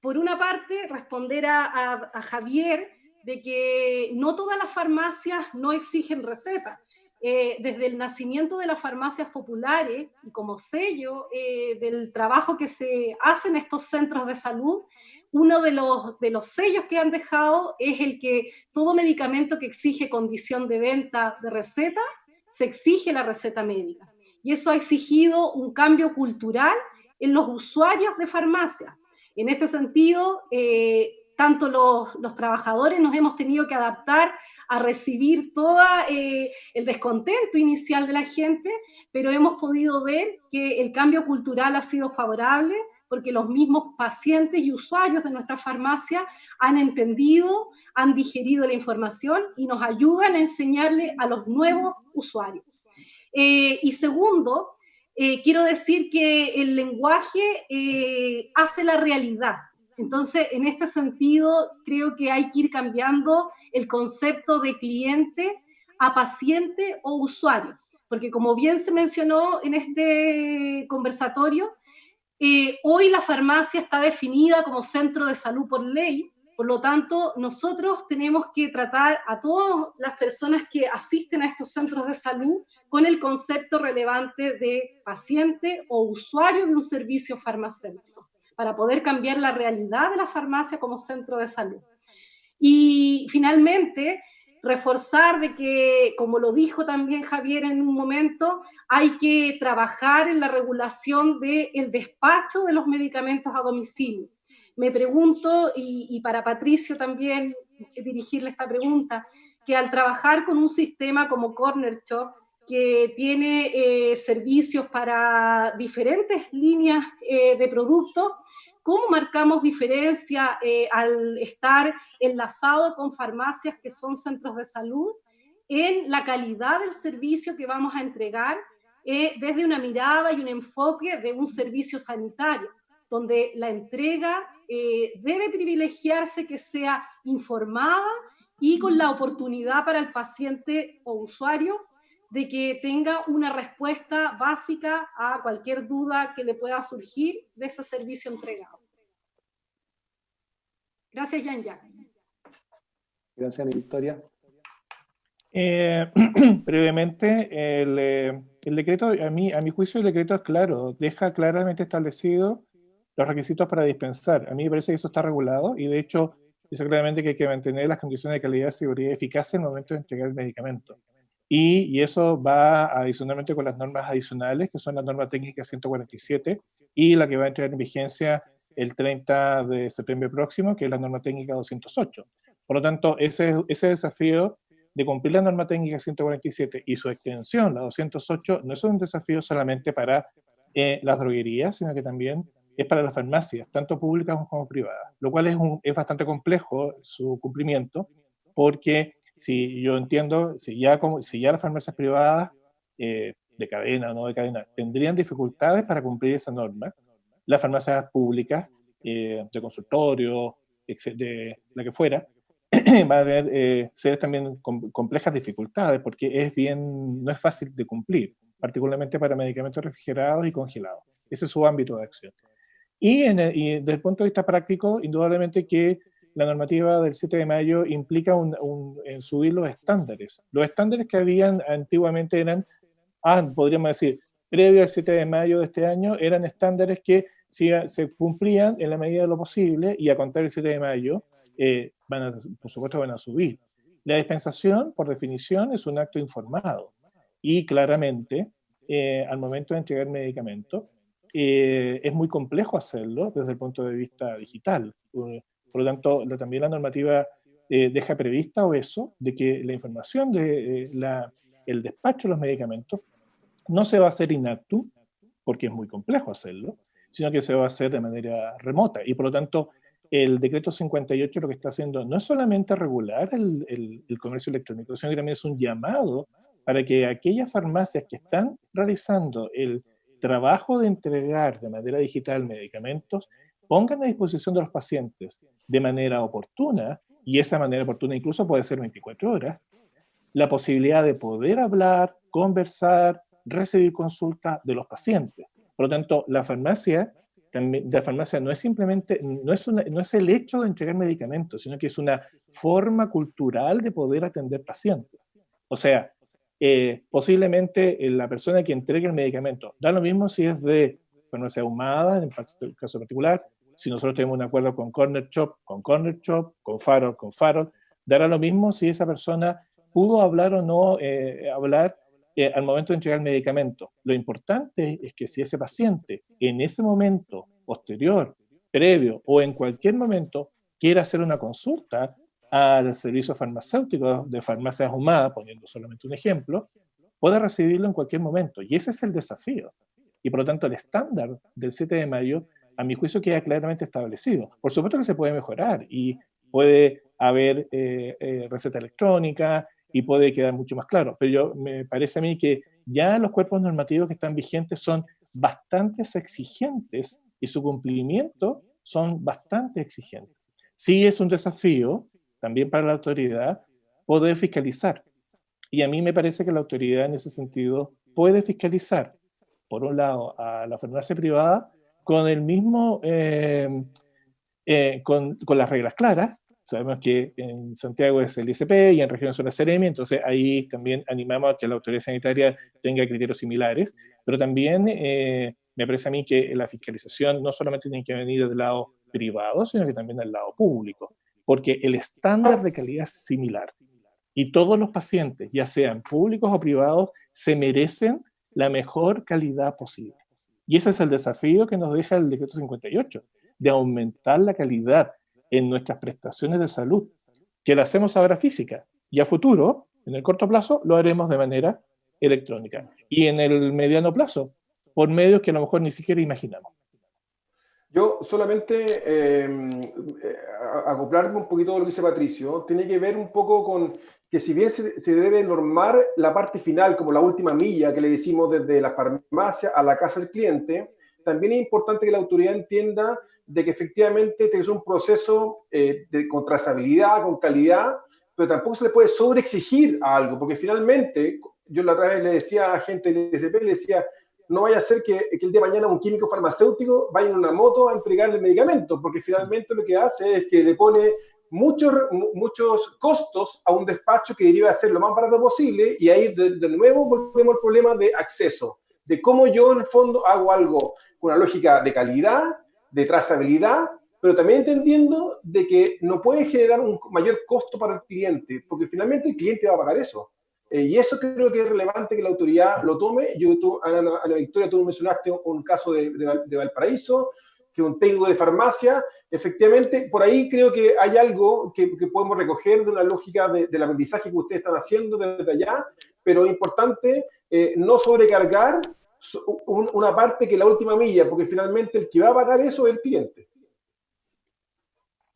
Por una parte, responder a Javier de que no todas las farmacias no exigen receta. Desde el nacimiento de las farmacias populares y como sello del trabajo que se hace en estos centros de salud, uno de los sellos que han dejado es el que todo medicamento que exige condición de venta de receta, se exige la receta médica. Y eso ha exigido un cambio cultural en los usuarios de farmacia. En este sentido, tanto los trabajadores nos hemos tenido que adaptar a recibir todo el descontento inicial de la gente, pero hemos podido ver que el cambio cultural ha sido favorable porque los mismos pacientes y usuarios de nuestra farmacia han entendido, han digerido la información y nos ayudan a enseñarle a los nuevos usuarios. Y segundo, quiero decir que el lenguaje hace la realidad. Entonces, en este sentido, creo que hay que ir cambiando el concepto de cliente a paciente o usuario, porque como bien se mencionó en este conversatorio, hoy la farmacia está definida como centro de salud por ley, por lo tanto, nosotros tenemos que tratar a todas las personas que asisten a estos centros de salud con el concepto relevante de paciente o usuario de un servicio farmacéutico, para poder cambiar la realidad de la farmacia como centro de salud. Y finalmente, reforzar de que, como lo dijo también Javier en un momento, hay que trabajar en la regulación del despacho de los medicamentos a domicilio. Me pregunto, y para Patricio también dirigirle esta pregunta, que al trabajar con un sistema como Corner Shop, que tiene servicios para diferentes líneas de productos, ¿cómo marcamos diferencia al estar enlazado con farmacias que son centros de salud en la calidad del servicio que vamos a entregar desde una mirada y un enfoque de un servicio sanitario, donde la entrega debe privilegiarse que sea informada y con la oportunidad para el paciente o usuario de que tenga una respuesta básica a cualquier duda que le pueda surgir de ese servicio entregado. Gracias, Jean-Jacques. Gracias, Ana Victoria. Brevemente, el decreto, a mi juicio, el decreto es claro, deja claramente establecido los requisitos para dispensar. A mí me parece que eso está regulado y, de hecho, dice claramente que hay que mantener las condiciones de calidad, seguridad y eficacia en el momento de entregar el medicamento. Y eso va adicionalmente con las normas adicionales, que son la norma técnica 147 y la que va a entrar en vigencia el 30 de septiembre próximo, que es la norma técnica 208. Por lo tanto, ese desafío de cumplir la norma técnica 147 y su extensión, la 208, no es un desafío solamente para las droguerías, sino que también es para las farmacias, tanto públicas como privadas, lo cual es bastante complejo su cumplimiento, porque si yo entiendo, si ya las farmacias privadas, de cadena o no de cadena, tendrían dificultades para cumplir esa norma, las farmacias públicas, de consultorio, de la que fuera, va a haber también complejas dificultades, porque no es fácil de cumplir, particularmente para medicamentos refrigerados y congelados. Ese es su ámbito de acción. Y desde el punto de vista práctico, indudablemente que la normativa del 7 de mayo implica en subir los estándares. Los estándares que habían antiguamente eran, podríamos decir, previo al 7 de mayo de este año, eran estándares que se cumplían en la medida de lo posible y a contar el 7 de mayo, por supuesto van a subir. La dispensación, por definición, es un acto informado y claramente, al momento de entregar medicamento, es muy complejo hacerlo desde el punto de vista digital. Por lo tanto, también la normativa deja prevista eso, de que la información el despacho de los medicamentos no se va a hacer in actu, porque es muy complejo hacerlo, sino que se va a hacer de manera remota. Y por lo tanto, el decreto 58 lo que está haciendo no es solamente regular el comercio electrónico, sino que también es un llamado para que aquellas farmacias que están realizando el trabajo de entregar de manera digital medicamentos pongan a disposición de los pacientes de manera oportuna, y esa manera oportuna incluso puede ser 24 horas, la posibilidad de poder hablar conversar, recibir consulta de los pacientes. Por lo tanto, la farmacia no es simplemente, no es el hecho de entregar medicamentos, sino que es una forma cultural de poder atender pacientes. O sea, posiblemente la persona que entregue el medicamento, da lo mismo si es de farmacia ahumada, en el caso particular, si nosotros tenemos un acuerdo con Corner Shop, con Farol, dará lo mismo si esa persona pudo hablar o no hablar al momento de entregar el medicamento. Lo importante es que si ese paciente en ese momento, posterior, previo o en cualquier momento quiera hacer una consulta al servicio farmacéutico de farmacias ahumadas, poniendo solamente un ejemplo, puede recibirlo en cualquier momento. Y ese es el desafío. Y por lo tanto el estándar del 7 de mayo, a mi juicio, queda claramente establecido. Por supuesto que se puede mejorar y puede haber receta electrónica y puede quedar mucho más claro. Pero me parece a mí que ya los cuerpos normativos que están vigentes son bastante exigentes y su cumplimiento son bastante exigentes. Sí es un desafío también para la autoridad poder fiscalizar. Y a mí me parece que la autoridad en ese sentido puede fiscalizar, por un lado, a la farmacia privada con el mismo, con las reglas claras. Sabemos que en Santiago es el ISP y en regiones son la Seremi, entonces ahí también animamos a que la autoridad sanitaria tenga criterios similares, pero también me parece a mí que la fiscalización no solamente tiene que venir del lado privado, sino que también del lado público, porque el estándar de calidad es similar y todos los pacientes, ya sean públicos o privados, se merecen la mejor calidad posible. Y ese es el desafío que nos deja el decreto 58, de aumentar la calidad en nuestras prestaciones de salud, que la hacemos ahora física, y a futuro, en el corto plazo, lo haremos de manera electrónica, y en el mediano plazo, por medios que a lo mejor ni siquiera imaginamos. Yo solamente acoplarme un poquito de lo que dice Patricio, tiene que ver un poco con que si bien se debe normar la parte final, como la última milla que le decimos desde la farmacia a la casa del cliente, también es importante que la autoridad entienda de que efectivamente tiene que ser un proceso con trazabilidad, con calidad, pero tampoco se le puede sobreexigir a algo, porque finalmente, yo la otra vez le decía a gente del ISP, le decía, no vaya a ser que el día de mañana un químico farmacéutico vaya en una moto a entregarle el medicamento, porque finalmente lo que hace es que le pone muchos costos a un despacho que debería ser lo más barato posible, y ahí de nuevo volvemos al problema de acceso, de cómo yo en el fondo hago algo con una lógica de calidad, de trazabilidad, pero también entendiendo de que no puede generar un mayor costo para el cliente, porque finalmente el cliente va a pagar eso. Y eso creo que es relevante que la autoridad lo tome. Ana Victoria, tú mencionaste un caso de Valparaíso, que un técnico de farmacia, efectivamente, por ahí creo que hay algo que podemos recoger de una lógica del aprendizaje que ustedes están haciendo desde allá, pero es importante no sobrecargar una parte que es la última milla, porque finalmente el que va a pagar eso es el cliente.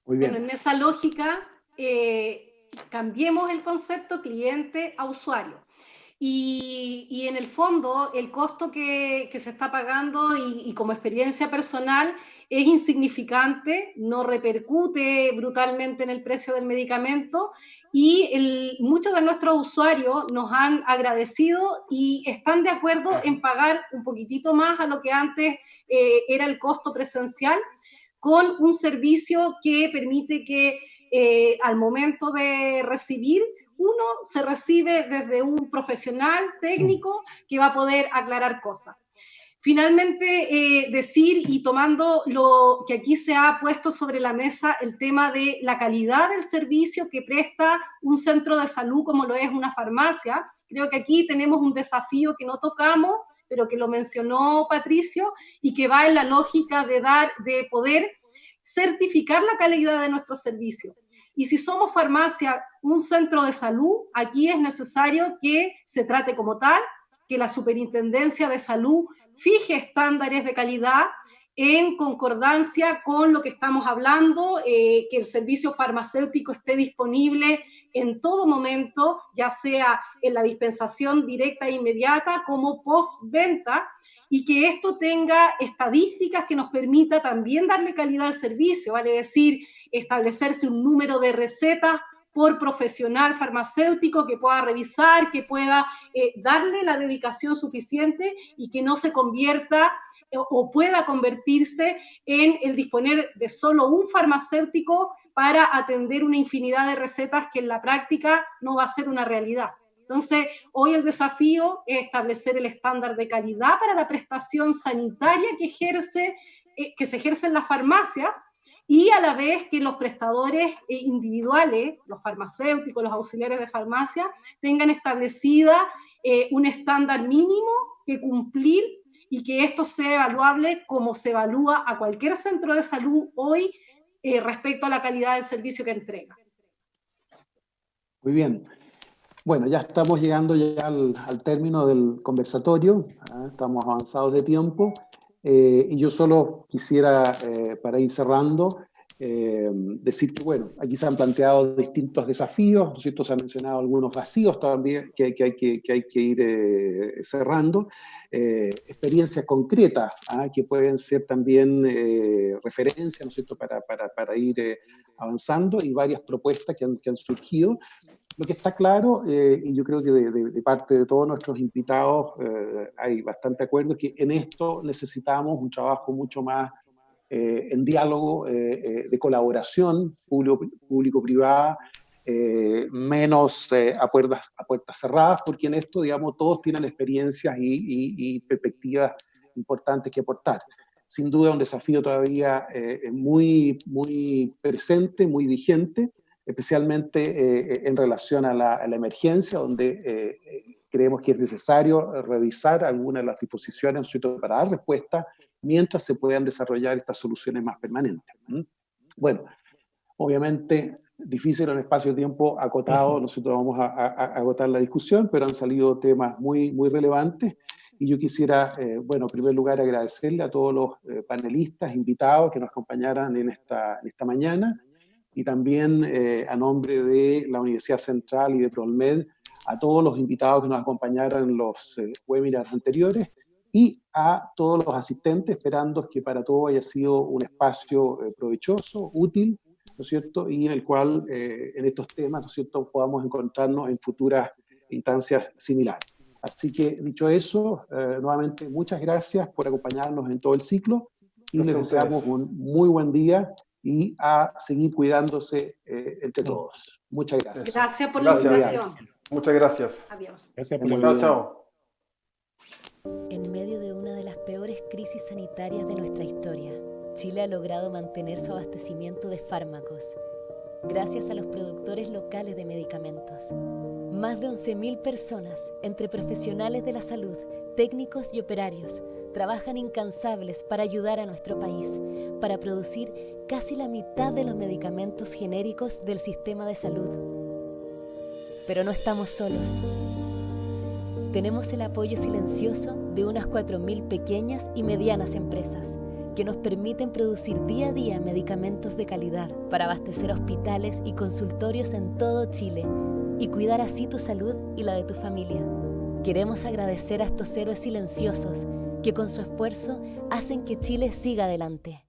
Muy bien. Bueno, en esa lógica, cambiemos el concepto cliente a usuario. Y en el fondo, el costo que se está pagando y como experiencia personal es insignificante, no repercute brutalmente en el precio del medicamento, y muchos de nuestros usuarios nos han agradecido y están de acuerdo en pagar un poquitito más a lo que antes era el costo presencial, con un servicio que permite que al momento de recibir, uno se recibe desde un profesional técnico que va a poder aclarar cosas. Finalmente, decir, y tomando lo que aquí se ha puesto sobre la mesa, el tema de la calidad del servicio que presta un centro de salud como lo es una farmacia. Creo que aquí tenemos un desafío que no tocamos, pero que lo mencionó Patricio, y que va en la lógica de poder certificar la calidad de nuestros servicios. Y si somos farmacia, un centro de salud, aquí es necesario que se trate como tal, que la Superintendencia de Salud fije estándares de calidad en concordancia con lo que estamos hablando, que el servicio farmacéutico esté disponible en todo momento, ya sea en la dispensación directa e inmediata como postventa, y que esto tenga estadísticas que nos permita también darle calidad al servicio, vale decir, establecerse un número de recetas por profesional farmacéutico que pueda revisar, que pueda darle la dedicación suficiente y que no se convierta o pueda convertirse en el disponer de solo un farmacéutico para atender una infinidad de recetas que en la práctica no va a ser una realidad. Entonces, hoy el desafío es establecer el estándar de calidad para la prestación sanitaria que se ejerce en las farmacias, y a la vez que los prestadores individuales, los farmacéuticos, los auxiliares de farmacia, tengan establecida un estándar mínimo que cumplir, y que esto sea evaluable como se evalúa a cualquier centro de salud hoy respecto a la calidad del servicio que entrega. Muy bien. Bueno, ya estamos llegando ya al término del conversatorio, estamos avanzados de tiempo, y yo solo quisiera, para ir cerrando, decir que, bueno, aquí se han planteado distintos desafíos, ¿no es cierto? Se han mencionado algunos vacíos también que hay que ir cerrando, experiencias concretas, que pueden ser también referencias, ¿no es cierto?, para ir avanzando, y varias propuestas que han surgido. Lo que está claro, y yo creo que de parte de todos nuestros invitados hay bastante acuerdo, es que en esto necesitamos un trabajo mucho más en diálogo, de colaboración público-privada, menos a puertas cerradas, porque en esto, digamos, todos tienen experiencias y perspectivas importantes que aportar. Sin duda un desafío todavía muy presente, muy vigente, especialmente en relación a la emergencia, donde creemos que es necesario revisar algunas de las disposiciones, ¿cierto?, para dar respuesta mientras se puedan desarrollar estas soluciones más permanentes. Bueno, obviamente difícil en un espacio de tiempo acotado, nosotros vamos a agotar la discusión, pero han salido temas muy relevantes, y yo quisiera, bueno, en primer lugar agradecerle a todos los panelistas, invitados que nos acompañaran en esta mañana, y también a nombre de la Universidad Central y de PROLMED, a todos los invitados que nos acompañaron en los webinars anteriores, y a todos los asistentes, esperando que para todos haya sido un espacio provechoso, útil, ¿no es cierto?, y en el cual en estos temas, ¿no es cierto?, podamos encontrarnos en futuras instancias similares. Así que, dicho eso, nuevamente muchas gracias por acompañarnos en todo el ciclo, y les deseamos un muy buen día y a seguir cuidándose entre todos. Muchas gracias. Gracias por la invitación. Muchas gracias. Adiós. Gracias por la invitación. Chao. En medio de una de las peores crisis sanitarias de nuestra historia, Chile ha logrado mantener su abastecimiento de fármacos, gracias a los productores locales de medicamentos. Más de 11.000 personas, entre profesionales de la salud, técnicos y operarios, trabajan incansables para ayudar a nuestro país, para producir casi la mitad de los medicamentos genéricos del sistema de salud. Pero no estamos solos. Tenemos el apoyo silencioso de unas 4.000 pequeñas y medianas empresas que nos permiten producir día a día medicamentos de calidad para abastecer hospitales y consultorios en todo Chile y cuidar así tu salud y la de tu familia. Queremos agradecer a estos héroes silenciosos que con su esfuerzo hacen que Chile siga adelante.